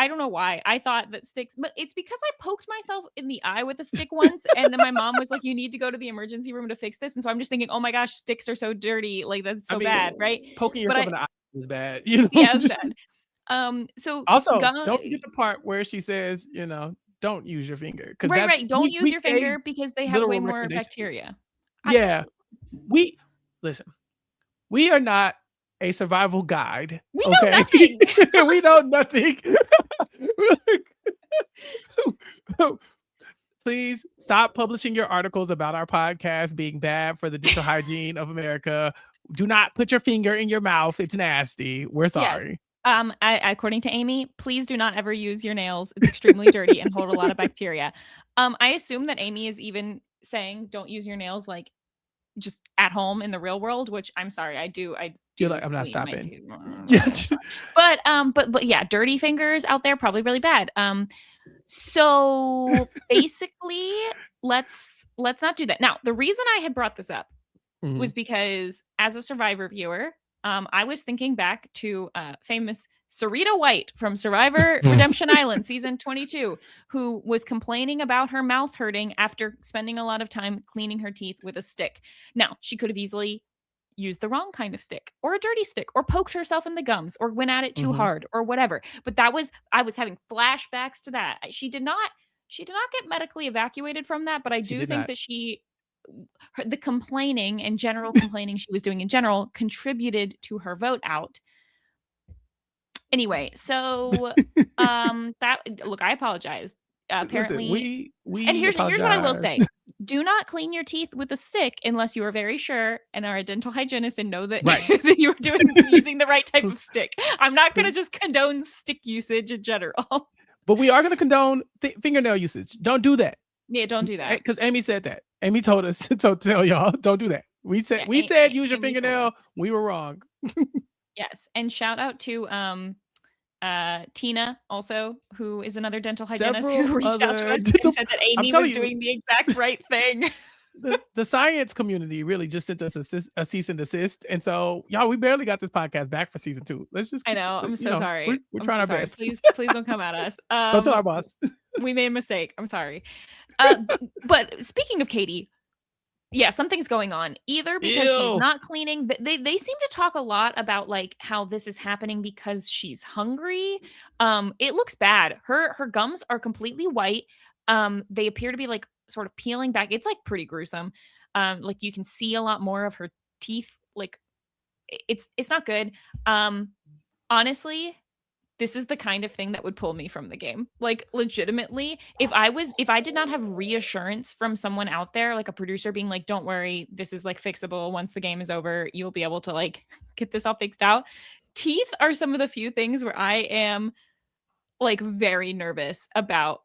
don't know why I thought that sticks, but it's because I poked myself in the eye with a stick once, and then my mom was like, "You need to go to the emergency room to fix this." And so I'm just thinking, "Oh my gosh, sticks are so dirty. Like that's I so mean, bad, right?" poking But yourself I in the eye is bad, yeah, it's just bad. So also, go don't forget the part where she says, "Don't use your finger," because right, that's right. Don't use we your gave finger because they have way literal more recommendations. bacteria. I Yeah, we listen, we are not a survival guide, we know okay? nothing. We know nothing. please stop publishing your articles about our podcast being bad for the dental hygiene of America. Do not put your finger in your mouth. It's nasty. We're Yes. sorry. According to Amy, please do not ever use your nails. It's extremely dirty and hold a lot of bacteria. I assume that Amy is even saying don't use your nails like just at home in the real world, which I'm sorry, I do You're like, I'm not clean my stopping. teeth. Yeah. But yeah, dirty fingers out there probably really bad. So basically, let's not do that. Now, the reason I had brought this up Mhm. was because as a Survivor viewer, I was thinking back to famous Sarita White from Survivor Redemption Island season 22, who was complaining about her mouth hurting after spending a lot of time cleaning her teeth with a stick. Now, she could have easily used the wrong kind of stick or a dirty stick or poked herself in the gums or went at it too Mhm. hard or whatever. But I was having flashbacks to that. She did not get medically evacuated from that, but I She do did think not. that the complaining and general complaining she was doing in general contributed to her vote out. Anyway, so that look, I apologize. Listen, Apparently, and we here's what I will apologize. say. Do not clean your teeth with a stick unless you are very sure and are a dental hygienist and know that, Right. that you're using the right type Pl- of stick. I'm not going to pl- just condone stick usage in general. But we are going to condone fingernail usage. Don't do that. Yeah, don't do that. Because Amy said that. Amy told us to tell y'all, don't do that. We Yeah, said use your Amy told us. fingernail. We were wrong. Yes, and shout out to Tina also, who is another dental hygienist Several who reached out to other us dental. and said that I'm Amy was telling you, doing the exact right thing. the science community really just sent us a cease and desist, and so y'all, we barely got this podcast back for season 2. Let's just I keep, know. I'm you so know, sorry. we're I'm trying so our sorry. best. Please don't come at us. Don't tell our boss. We made a mistake. I'm sorry. But speaking of Katie, yeah, something's going on. Either because she's Ew. not cleaning. They seem to talk a lot about like how this is happening because she's hungry. It looks bad. Her gums are completely white. They appear to be like sort of peeling back. It's like pretty gruesome. Like you can see a lot more of her teeth. Like it's not good. Honestly, this is the kind of thing that would pull me from the game. Like legitimately, if I did not have reassurance from someone out there, like a producer being like, "Don't worry, this is like fixable. Once the game is over, you'll be able to like get this all fixed out." Teeth are some of the few things where I am like very nervous about.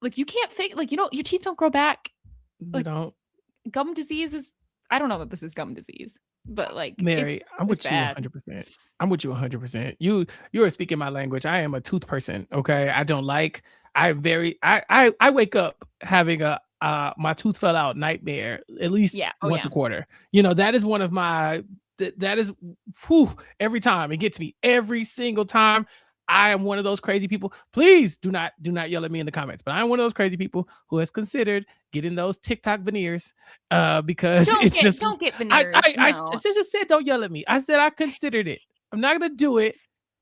Like you can't fix like your teeth don't grow back. They Like don't. gum disease is I don't know that this is gum disease, but like Mary, I'm it's with you bad. 100%. I'm with you 100%. You are speaking my language. I am a tooth person. Okay, I don't like. I wake up having a my tooth fell out nightmare at least Yeah. Oh once yeah. a quarter. You know that is one of my that is whew, every time it gets me every single time. I am one of those crazy people. Please do not yell at me in the comments. But I'm one of those crazy people who has considered getting those TikTok veneers because it's just Don't get veneers. I No. just said don't yell at me. I said I considered it. I'm not gonna do it,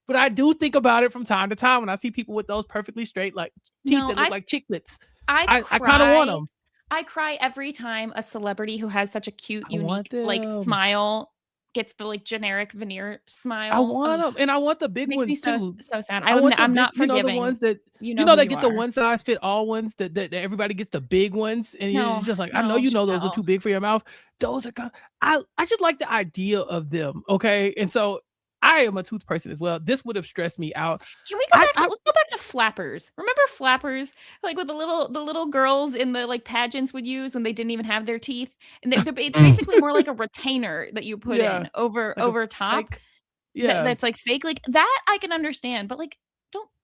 but I do think about it from time to time when I see people with those perfectly straight like teeth No, that look like chiclets. I I kind of want cry. them. I cry every time a celebrity who has such a cute, I want unique, like, them. smile gets the, like, generic veneer I smile. want Ugh, them, and I want the big makes me ones so too. so sad. I want the I'm big, not you know, the forgiving. ones that You know who they you get the are. one size fit all ones that everybody gets the big ones, and you're No, just like, I know no, you know those are Chappelle. too big for your mouth. Those are kind. I just like the idea of them. Okay, and so I am a tooth person as well. This would have stressed me out. Can we go back to I let's go back to flappers. Remember flappers? Like, what the little girls in the, like, pageants would use when they didn't even have their teeth? And it's basically more like a retainer that you put yeah, in over like a top. fake. Yeah, That's, like, fake, like, that I can understand, but, like,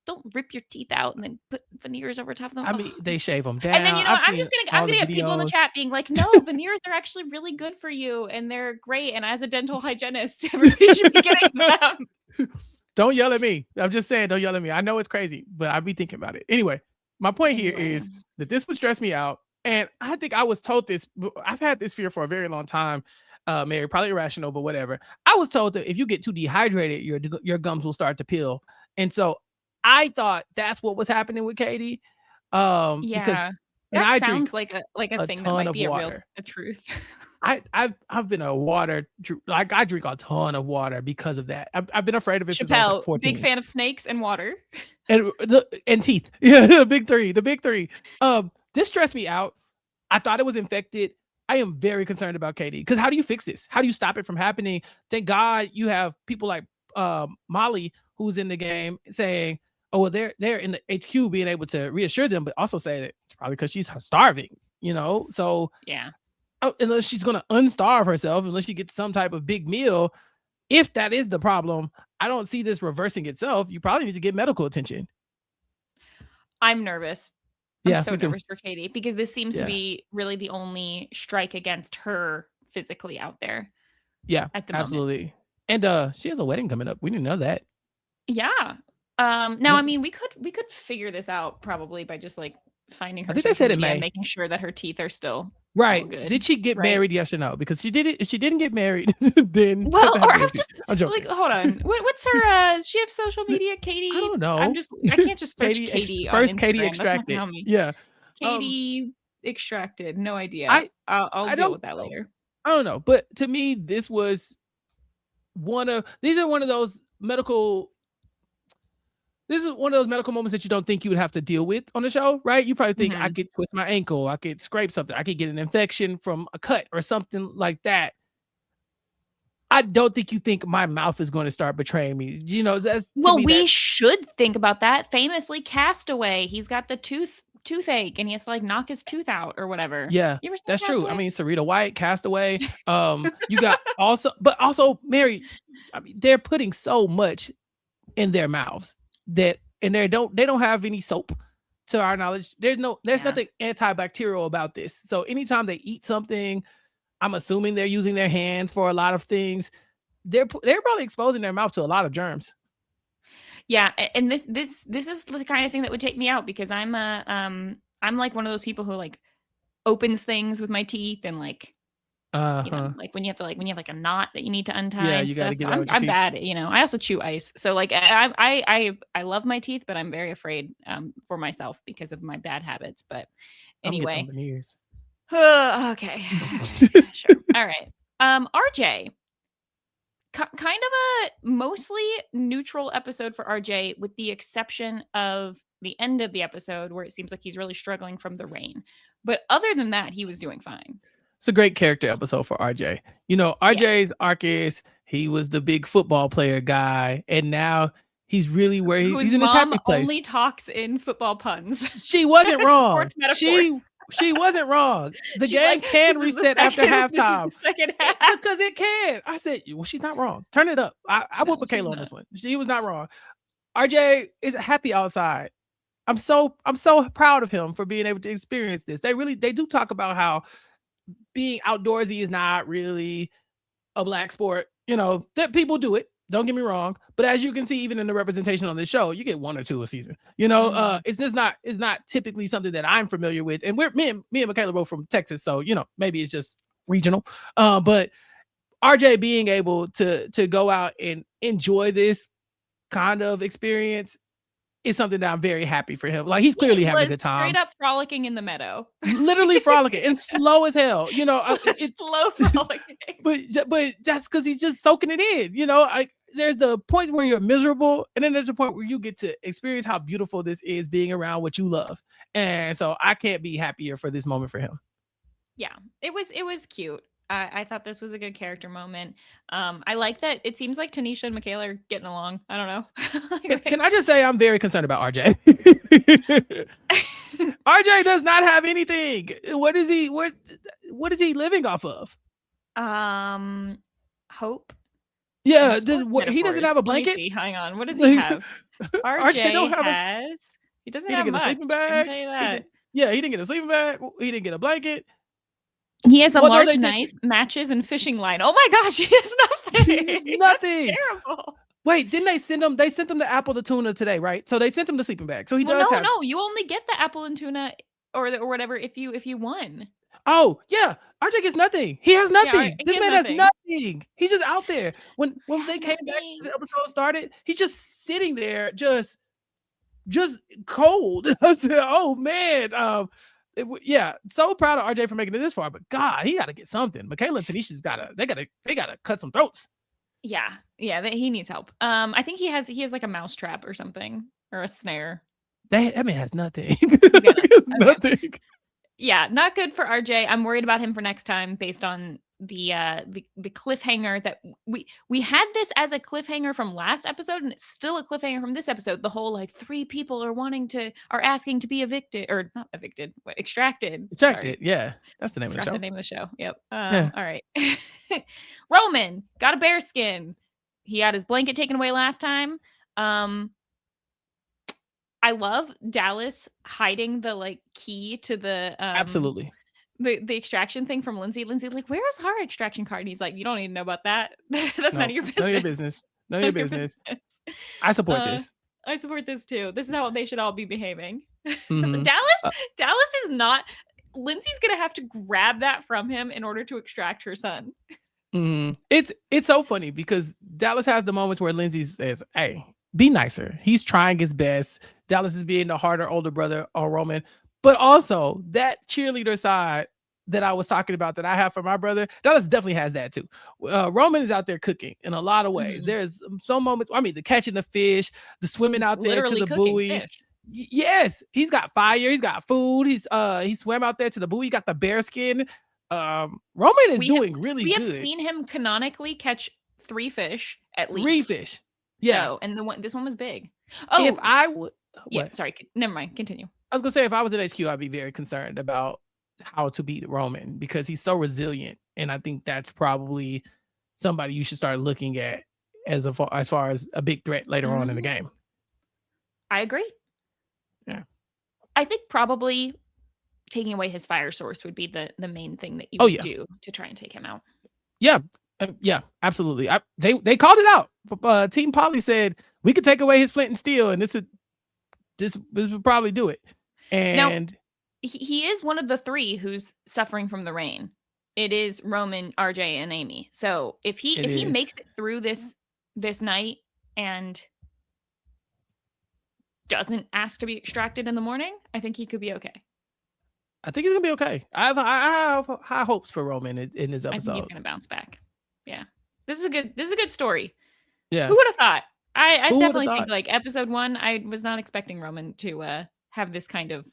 don't rip your teeth out and then put veneers over top of them. I Ugh. mean they shave them And then, down. you know I've what, seen I'm all the gonna get people in the videos. chat being like, "No, veneers are actually really good for you, and they're great, and as a dental hygienist, everybody should be getting them." Don't yell at me. I'm just saying, don't yell at me. I know it's crazy, but I be thinking about it. Anyway, my point here Anyway. is that this would stress me out. And I think I was told this, I've had this fear for a very long time. Mary, probably irrational, but whatever. I was told that if you get too dehydrated, your gums will start to peel. And so I thought that's what was happening with Katie. Because Yeah. and That I drink sounds like a a thing that ton might of be water. a truth. I've been a water like I drink a ton of water because of that. I've been afraid of it since I was like Chappelle, big 14. fan of snakes and water. And teeth. Yeah, the big three. The big three. This stressed me out. I thought it was infected. I am very concerned about Katie because how do you fix this? How do you stop it from happening? Thank God you have people like Molly who's in the game saying, "Oh well, they're in the HQ being able to reassure them, but also say that it's probably because she's starving." So Yeah. unless she's gonna unstarve herself, unless she gets some type of big meal, if that is the problem, I don't see this reversing itself. You probably need to get medical attention. I'm nervous. I'm Yeah, so me too. nervous for Katie because this seems to Yeah, be really the only strike against her physically out there yeah, at the moment. absolutely. And she has a wedding coming up. We didn't know that. Yeah. Now, I mean, we could figure this out probably by just like finding I her think they social said in media and May. making sure that her teeth are still all Right. Did good, she get right? married? Yes or no? Because she did it. If she didn't get married, then Well, something or happened I with was her teeth. I'm just like, joking. hold on. What's her does she have social media, I Katie? don't know. I can't just search Katie Katie on first Katie Instagram. That's not gonna extracted. help me. Yeah. Um Katie extracted. No idea. I I'll I deal don't with that know. later. I don't know. But to me, this was one of these are one of those medical this is one of those medical moments that you don't think you would have to deal with on the show, right? You probably think I Mhm. could twist my ankle, I could scrape something, I could get an infection from a cut or something like that. I don't think you think my mouth is going to start betraying me. That's to Well, me that we should think about that. Famously, Castaway, he's got the toothache, and he has to, like, knock his tooth out or whatever. yeah, You ever seen that's true. I Castaway? mean, Sarita White, Castaway. You got also Mary. I mean, they're putting so much in their mouths that, and they don't have any soap, to our knowledge. There's Yeah. nothing antibacterial about this. So anytime they eat something, I'm assuming they're using their hands for a lot of things. They're probably exposing their mouth to a lot of germs. Yeah, and this is the kind of thing that would take me out because I'm like one of those people who, like, opens things with my teeth and, like, Uh huh. like, when you have, like, a knot that you need to untie Yeah, and you got to stuff, so get out I'm with your I'm teeth. bad, I also chew ice, so, like, I love my teeth, but I'm very afraid, for myself because of my bad habits, but I'm getting anyway. them veneers. Okay. Sure. Alright. RJ, kind of a mostly neutral episode for RJ with the exception of the end of the episode where it seems like he's really struggling from the rain, but other than that, he was doing fine. It's a great character episode for RJ. Yeah. RJ's arc is he was the big football player guy, and now he's really where Whose he's in his mom happy only place. talks in football puns. She wasn't wrong. Sports metaphors. She wasn't wrong. The She's game like, can "This is the reset after second this is halftime. the second half." Because it can. I said, well, she's not wrong. Turn it up. I No, whoop she's Michaela on not. this one. She was not wrong. RJ is happy outside. I'm so proud of him for being able to experience this. They do talk about how being outdoorsy is not really a black sport. That people do it. Don't get me wrong, but as you can see, even in the representation on this show, you get one or two a season. Mhm. It's not typically something that I'm familiar with. And me and Michaela both from Texas, so maybe it's just regional. But RJ being able to go out and enjoy this kind of experience is something that I'm very happy for him. Like he's clearly He having a was good straight time, up frolicking in the meadow. literally frolicking and slow as hell. Slow frolicking. But that's because he's just soaking it in. There's the point where you're miserable, and then there's the point where you get to experience how beautiful this is being around what you love. And so I can't be happier for this moment for him. Yeah, it was cute. I thought this was a good character moment. I like that it seems like Tanisha and Michaela are getting along. I don't know. Can I just say I'm very concerned about RJ? RJ does not have anything. What is he living off of? um, Hope and Yeah, sports he doesn't metaphors. have a Let me blanket. see. Hang on. What does he have? RJ RJ don't have a. has. He doesn't He didn't have get a much. sleeping I can bag. tell you He that. did. Yeah, he didn't get a sleeping bag. He didn't get a blanket. He has a Well, no, large they did. knife, matches, and fishing line. Oh my gosh, he has He's nothing. That's nothing. terrible. Wait, didn't they send him? They sent him the apple, the tuna today, right? So they sent him the sleeping bag. So he Well, does no, have. no, you only get the apple and tuna or whatever if you won. Oh yeah, RJ gets nothing. He has Yeah, nothing. he This has man has nothing. nothing. He's just out there. When Has they came back, nothing. the episode started. He's just sitting there, just cold. I said, "Oh man, yeah." So proud of RJ for making it this far, but God, he got to get something. Michaela and Tanisha's they gotta cut some throats. Yeah, yeah, he needs help. I think he has like a mouse trap or something or a snare. That man has nothing. He's got He has nothing. Okay. nothing. Yeah, not good for RJ. I'm worried about him for next time based on the cliffhanger that we had this as a cliffhanger from last episode, and it's still a cliffhanger from this episode. The whole like 3 people are asking to be evicted, or not evicted, what, extracted. Checked Sorry. it. Yeah, that's the name of the Forgot the show. name of the show. Yep. Yeah, All right. Roman got a bear skin. He had his blanket taken away last time. Um I love Dallas hiding the like key to absolutely. the extraction thing from Lindsay. Lindsay, like, where is our extraction card? And he's like, you don't need to know about that. That's none of No, your none of your business. business. None of None your of your business. business. I support Uh, this. I support this too. This is how they should all be behaving. Mhm. Dallas is not. Lindsay's gonna have to grab that from him in order to extract her son. It's so funny because Dallas has the moments where Lindsay says, "Hey, be nicer." He's trying his best. Dallas is being the harder older brother on Roman, but also that cheerleader side that I was talking about that I have for my brother, Dallas definitely has that too. Roman is out there cooking in a lot of ways. Mhm. There's some moments. I mean, the catching the fish, the swimming He's out there to literally the cooking buoy. fish. Yes, he's got fire. He's got food. He swam out there to the buoy. He got the bear skin. Roman is We have doing really we have good. seen him canonically catch 3 fish at Three least. fish. Yeah. So, and this one was big. If Oh, I would yeah, what? sorry. Never mind. Continue. I was gonna say if I was at HQ, I'd be very concerned about how to beat Roman because he's so resilient, and I think that's probably somebody you should start looking at as far as a big threat later on in the Mhm. game. I agree. Yeah. I think probably taking away his fire source would be the main thing that you Oh would yeah. do to try and take him out. Yeah. Yeah. Absolutely. They called it out. Team Polly said we could take away his flint and steel, and this would probably do it. Now, And he is one of the 3 who's suffering from the rain. It is Roman, RJ, and Amy. So if it he is. makes it through this night and doesn't ask to be extracted in the morning, I think he could be okay. I think he's gonna be okay. I have high hopes for Roman in this I think he's episode. gonna bounce back. Yeah. This is a good story. Yeah. Who would have thought? I Who would have definitely think thought? like episode 1, I was not expecting Roman to have this kind of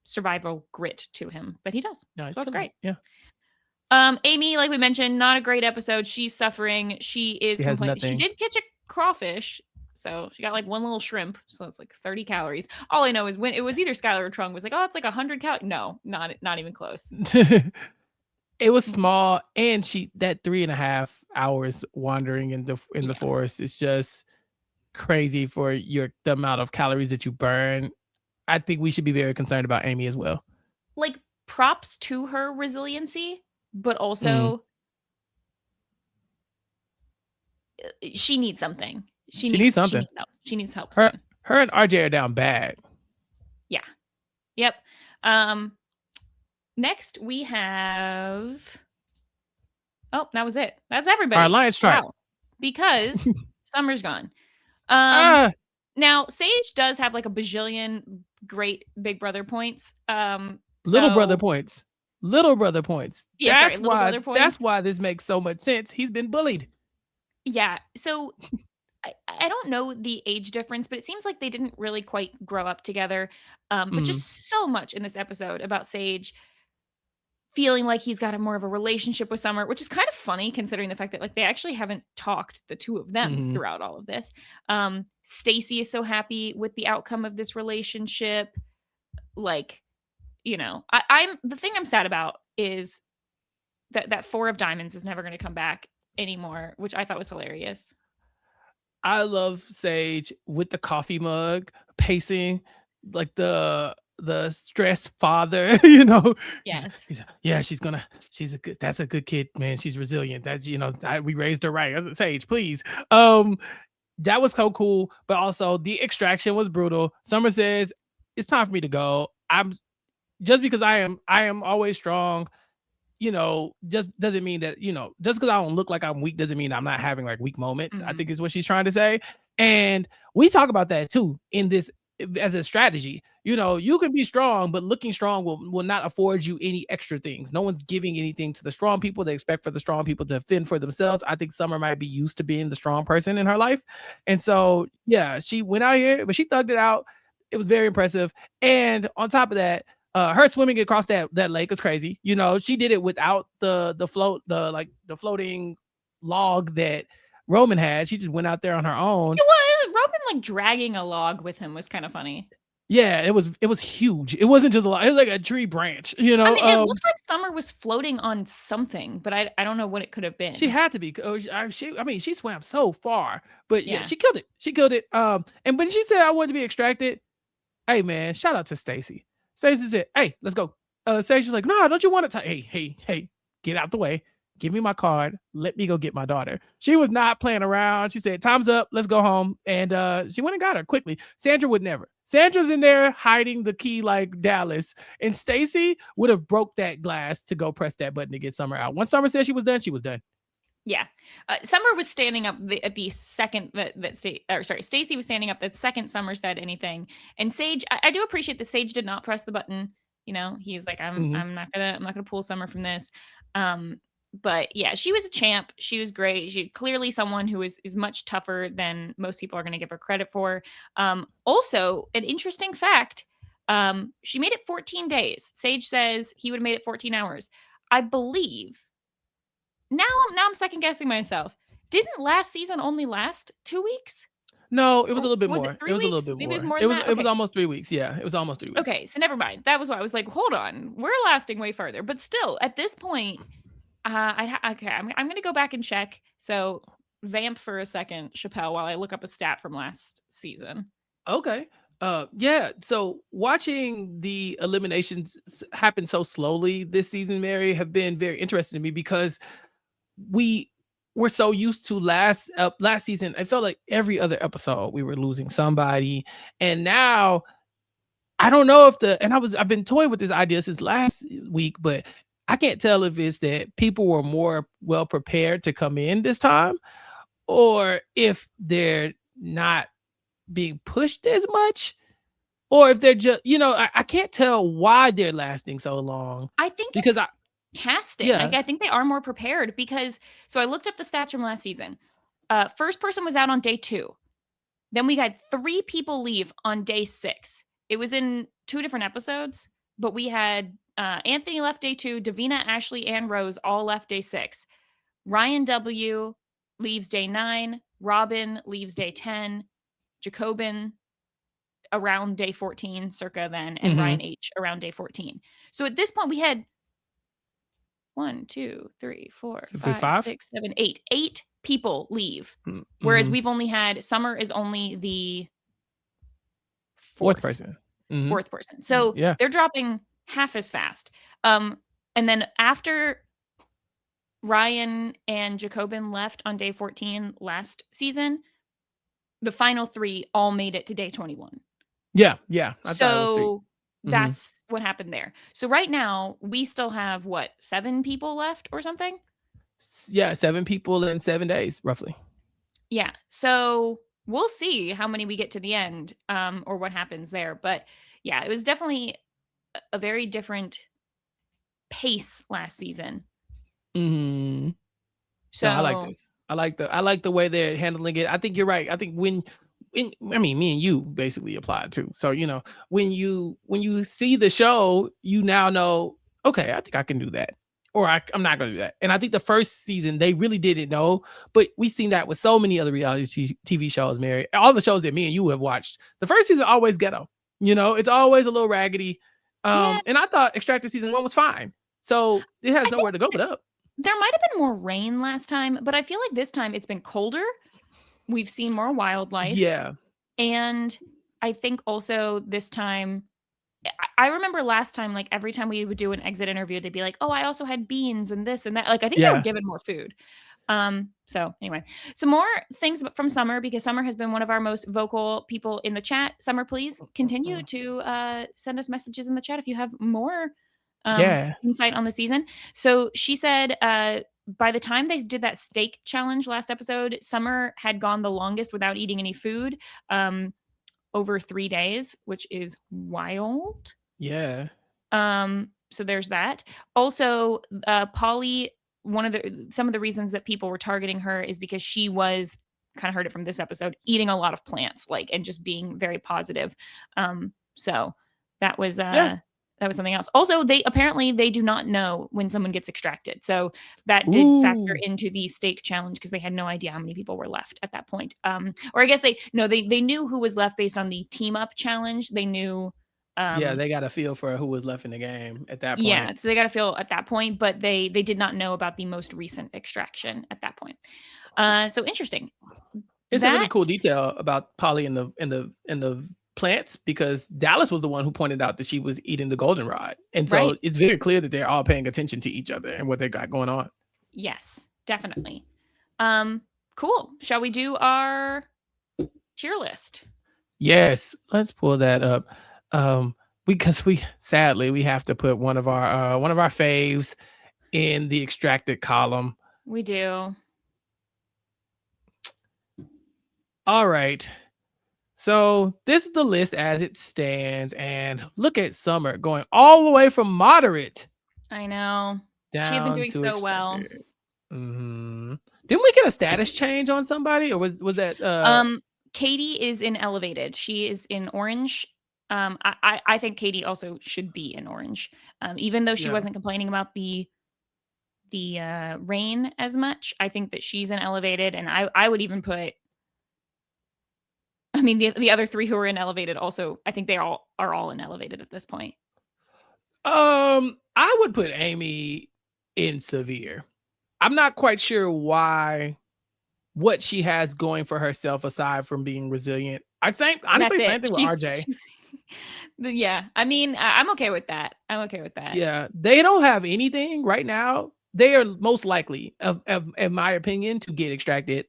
survival grit to him, but he does. No, he's So that's killing great. it. Yeah. Amy, like we mentioned, not a great episode. She's suffering. She is She has complaining. She nothing. did catch a crawfish, so she got like one little shrimp. So that's like 30 calories. All I know is when it was either Skylar or Trung was like, oh, it's like 100 calories. No, not even close. It was small, and that 3.5 hours wandering in the Yeah. forest is just crazy for the amount of calories that you burn. I think we should be very concerned about Amy as well. Like props to her resiliency, but Mhm. also she needs something. She needs something. help. She needs help Her soon. her and RJ are down bad. Yeah. Yep. Next we have oh, that was it. That's everybody. Our alliance tribe. Wow. Because Summer's gone. Ah, Now Sage does have like a bajillion great big brother points. little brother So points. Little brother points. yeah, sorry, That's little why brother points. that's why this makes so much sense. He's been bullied. Yeah. So I don't know the age difference, but it seems like they didn't really quite grow up together. But Mhm. just so much in this episode about Sage feeling like he's got a more of a relationship with Summer, which is kind of funny considering the fact that like they actually haven't talked, the 2 of them, Mhm. throughout all of this. Stacy is so happy with the outcome of this relationship. Like, you know, I'm the thing I'm sad about is that 4 of diamonds is never going to come back anymore, which I thought was hilarious. I love Sage with the coffee mug, pacing like the stressed father, you know. Yes. Yeah, that's a good kid, man. She's resilient. That's we raised her right. Sage, please. That was so cool, but also the extraction was brutal. Summer says it's time for me to go. I'm just because I am always strong, just doesn't mean that, just because I don't look like I'm weak doesn't mean I'm not having like weak moments, I Mhm. think is what she's trying to say. And we talk about that too in this as a strategy. You can be strong, but looking strong will not afford you any extra things. No one's giving anything to the strong people. They expect for the strong people to fend for themselves. I think Summer might be used to being the strong person in her life. And so, yeah, she went out here, but she thugged it out. It was very impressive. And on top of that, Her swimming across that lake is crazy. You know, she did it without the floating log that Roman had. She just went out there on her own. It was Roman like dragging a log with him was kind of funny. Yeah, it was huge. It wasn't just a log. It was like a tree branch, you I know. mean, it looked like Summer was floating on something, but I don't know what it could have She been. had to be. I mean, she swam so far, but yeah, Yeah. she killed it. She killed it. And when she said I wanted to be extracted, hey man, shout out to Stacy. Stacy said, "Hey, let's go." Stacy's like, "No, don't you want to?" Hey, get out the way. Give me my card. Let me go get my daughter. She was not playing around. She said, "Time's up. Let's go home." And she went and got her quickly. Sandra would never. Sandra's in there hiding the key like Dallas, and Stacy would have broke that glass to go press that button to get Summer out. Once Summer said she was done, she was done. Yeah. Summer was standing up at the second Stacy was standing up the second Summer said anything. And Sage, I do appreciate that Sage did not press the button. You know, he's like, Mhm. I'm not gonna pull Summer from this. But yeah, she was a champ. She was great. She clearly someone who is much tougher than most people are gonna give her credit for. Also, an interesting fact, she made it 14 days. Sage says he would have made it 14 hours. I believe now I'm second guessing myself. Didn't last season only last 2 weeks? No, it was Or a little bit was it more. It 3 was a little weeks? bit Maybe it was more. more It than was that? it was Okay. almost 3 weeks. Yeah, it was almost 3 weeks. Okay, so never mind. That was why I was like, "Hold on. We're lasting way further." But still, at this point, okay, I'm gonna go back and check. So, vamp for a second, Chappelle, while I look up a stat from last season. Okay. Yeah. So watching the eliminations happen so slowly this season, Mary, have been very interesting to me because we were so used to last season. I felt like every other episode we were losing somebody, and now I don't know if I've been toying with this idea since last week, but I can't tell if it's that people were more well prepared to come in this time, or if they're not being pushed as much, or if they're just, I can't tell why they're lasting so long I think because it's I casting. yeah, I think they are more prepared because so I looked up the stats from last season. First person was out on day 2. Then we had 3 people leave on day 6. It was in 2 different episodes, but we had, Anthony left day 2, Davina, Ashley, and Rose all left day 6. Ryan W. leaves day 9, Robin leaves day 10, Jacobin around day 14 circa then, and mhm. Ryan H. around day 14. So at this point, we had 1, 2, 3, 4, So for 5, 5? 6, 7, 8. 8 people leave, whereas Mhm. we've only had Summer is only the 4th 4th. person. Mhm. 4th person. So Yeah. they're dropping half as fast. Um, and then after Ryan and Jacobin left on day 14 last season, the final 3 all made it to day 21. Yeah, yeah. I thought it was 3. So Mhm. that's what happened there. So right now, we still have what, 7 people left or something? Yeah, 7 people in 7 days, roughly. Yeah. So we'll see how many we get to the end, or what happens there. But yeah, it was definitely a very different pace last season. Mhm. No, I like So this. I like the way they're handling it. I think you're right. I think when I mean, me and you basically applied too. So, when you see the show, you now know, okay, I think I can do that. Or I'm not gonna do that. And I think the first season they really didn't know, but we've seen that with so many other reality TV shows, Mary. All the shows that me and you have watched. The first season always ghetto. It's always a little raggedy. yeah, And I thought Extracted season 1 was fine. So it has I think nowhere to go but up. there might have been more rain last time, but I feel like this time it's been colder. We've seen more wildlife, Yeah. and I think also this time I remember last time, like, every time we would do an exit interview, they'd be like, "Oh, I also had beans and this and that." Like, I think they were Yeah. given more food. So anyway, some more things from Summer because Summer has been one of our most vocal people in the chat. Summer, please continue to send us messages in the chat if you have more Yeah. insight on the season. So she said by the time they did that steak challenge last episode, Summer had gone the longest without eating any food, over 3 days, which is wild. Yeah. So there's that. Also, Polly, some of the reasons that people were targeting her is because she was kind of heard it from this episode, eating a lot of plants, like, and just being very positive. So that was Yeah. That was something else. Also, they apparently they do not know when someone gets extracted. So that did factor Ooh. into the stake challenge because they had no idea how many people were left at that point. Or I guess they knew who was left based on the team up challenge. They knew Yeah, they got a feel for who was left in the game at that yeah, point. so they got to feel at that point, but they did not know about the most recent extraction at that point. So interesting. It's a really That cool detail about Polly in the plants because Dallas was the one who pointed out that she was eating the goldenrod, and so right. it's very clear that they're all paying attention to each other and what they got going on. Yes, definitely. Cool. Shall we do our tier list? Yes, let's pull that up. Because we sadly we have to put one of our faves in the extracted column. We do. All right. So this is the list as it stands, and look at Summer going all the way from moderate I know. She had been down doing to so well. extracted. Didn't we get a status change on somebody, or was that Katie is in elevated. She is in orange. I think Katie also should be in orange. Even though she yeah. wasn't complaining about the rain as much, I think that she's in elevated, and I would even put. I mean, the other three who are in elevated also. I think they all are all in elevated at this point. I would put Amy in severe. I'm not quite sure what she has going for herself aside from being resilient. I think honestly, That's same it. thing with RJ. Yeah. I mean, I'm okay with that. I'm okay with that. Yeah, they don't have anything right now. They are most likely, in my opinion, to get extracted.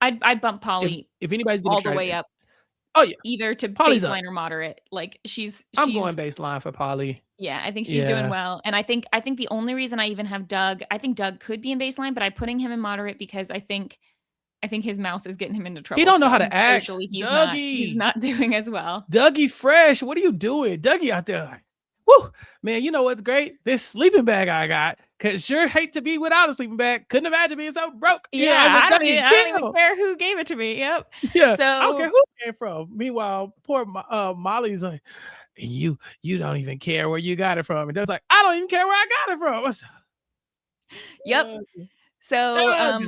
I'd bump Polly If anybody's getting all the way extracted, up, oh yeah, either to Polly's up. baseline or moderate. Like I'm going baseline for Polly. yeah, I think she's doing Yeah, well. And I think the only reason I even have Doug, I think Doug could be in baseline, but I'm putting him in moderate because I think his mouth is getting him into he trouble don't know still, how and to act. socially he's Dougie, not doing as well. Dougie Fresh, what are you doing? Dougie out there, like, woo, man. You know what's great? This sleeping bag I got. Cause sure hate to be without a sleeping bag. Couldn't imagine being so broke. Yeah, I was like, Dougie, I don't even deal. care who gave it to me. Yep. Yeah, I don't care So who it came from. Meanwhile, poor Molly's like, you don't even care where you got it from. And Doug's like, I don't even care where I got it from. yep. Uh, So Doug.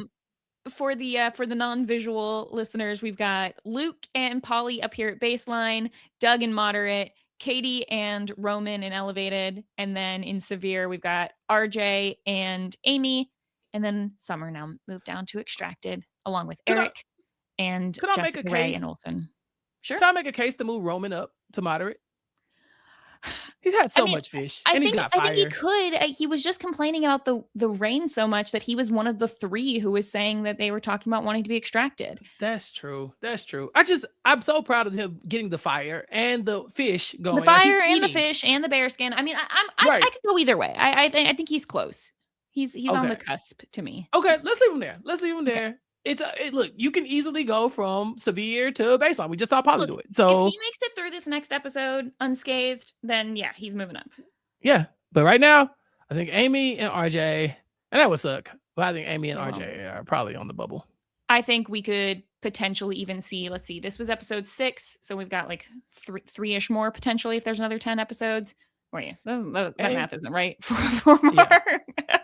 for the non-visual listeners, we've got Luke and Polly up here at baseline, Doug in moderate, Katie and Roman in elevated, and then in severe we've got RJ and Amy, and then Summer now moved down to extracted along with Could I Eric and could I make a Jessica Ray and case? Olsen. Sure. Could I make a case to move Roman up to moderate? He's had I so mean, much fish, and he's got I think he fire. could. He was just complaining about the rain so much that he was one of the 3 who was saying that they were talking about wanting to be extracted. That's true. That's true. I'm so proud of him getting the fire and the fish The going. Like he's fire and the eating. fish and the bear skin. I mean, I Right. could go either way. I think he's close. He's on the Okay. cusp to me. Okay. Let's leave him there. Let's leave him Okay. there. Look, you can easily go from severe to baseline. We just saw Polly Look, do it. if So he makes it through this next episode unscathed, then yeah, he's moving up. yeah. But right now, I think Amy and RJ, and that would suck. But I think Amy and Well, RJ are probably on the bubble. I think we could potentially even see, let's see, this was episode 6, so we've got like 3-ish more potentially if there's another 10 episodes. Wait, that math isn't right. 4 more. Yeah.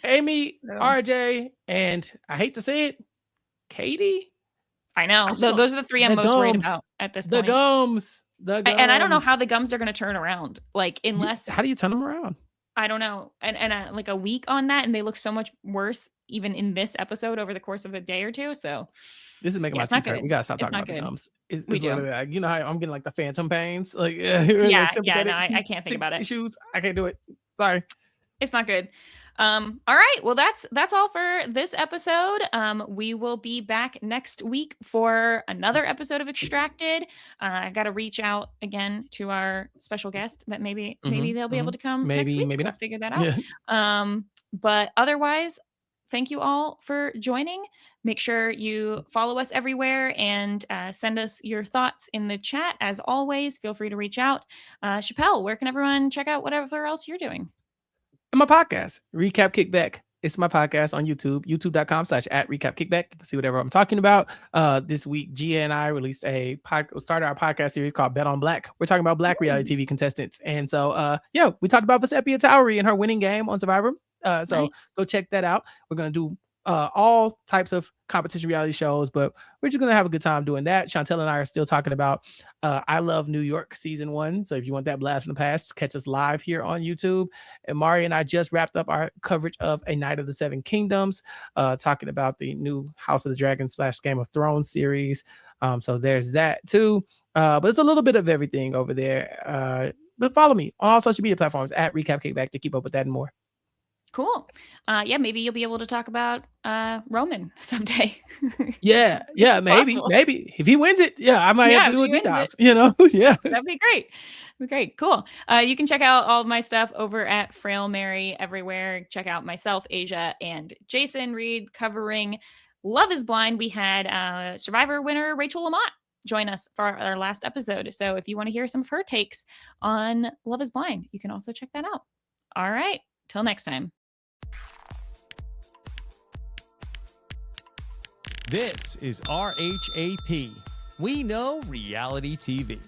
Amy, So, RJ, and I hate to say it, Katie. I know. I just don't- Those are the 3 I'm the most worried gums. about at this The point. gums. The gums. And I don't know how the gums are going to turn around. Like unless How do you turn them around? I don't know. And like a week on that, and they look so much worse even in this episode over the course of a day or 2. So This is making yeah, my it's not teeth hurt. good. We gotta stop It's talking not about the good. gums. We It's do. literally like, you know how I'm getting like the phantom pains, like Yeah, sympathetic no, I can't think about it. issues. I can't do it. Sorry. It's not good. All right. Well, that's all for this episode. We will be back next week for another episode of Extracted. I got to reach out again to our special guest that maybe they'll be able to come next week. Maybe We'll not. figure that out. Yeah. But otherwise, thank you all for joining. Make sure you follow us everywhere and send us your thoughts in the chat. As always, feel free to reach out. Chappell, where can everyone check out whatever else you're doing? And my podcast, Recap Kickback. It's my podcast on YouTube, youtube.com/@recapkickback. You can see whatever I'm talking about. This week, Gia and I released started our podcast series called Bet on Black. We're talking about Black reality Ooh, TV contestants. And so, yeah, we talked about Vecepia Towery and her winning game on Survivor. So nice. go check that out. We're going to do all types of competition reality shows, but we're just going to have a good time doing that. Chantel and I are still talking about I Love New York season 1. So if you want that blast from the past, catch us live here on YouTube. And Mari and I just wrapped up our coverage of A Night of the Seven Kingdoms, talking about the new House of the Dragon / Game of Thrones series. So there's that too. But it's a little bit of everything over there. But follow me on all social media platforms @RecapKickback to keep up with that and more. Cool. Yeah, maybe you'll be able to talk about Roman someday. Yeah, It's maybe, possible. maybe if he wins it, yeah, I might have Yeah, to if do a he deep wins dive. it, Yeah. that'd be great. Be great. Cool. You can check out all of my stuff over at Frail Mary everywhere. Check out myself, Asia, and Jason Reed covering Love is Blind. We had Survivor winner Rachel Lamont join us for our last episode. So if you want to hear some of her takes on Love is Blind, you can also check that out. All right. Till next time. This is RHAP. We know reality TV.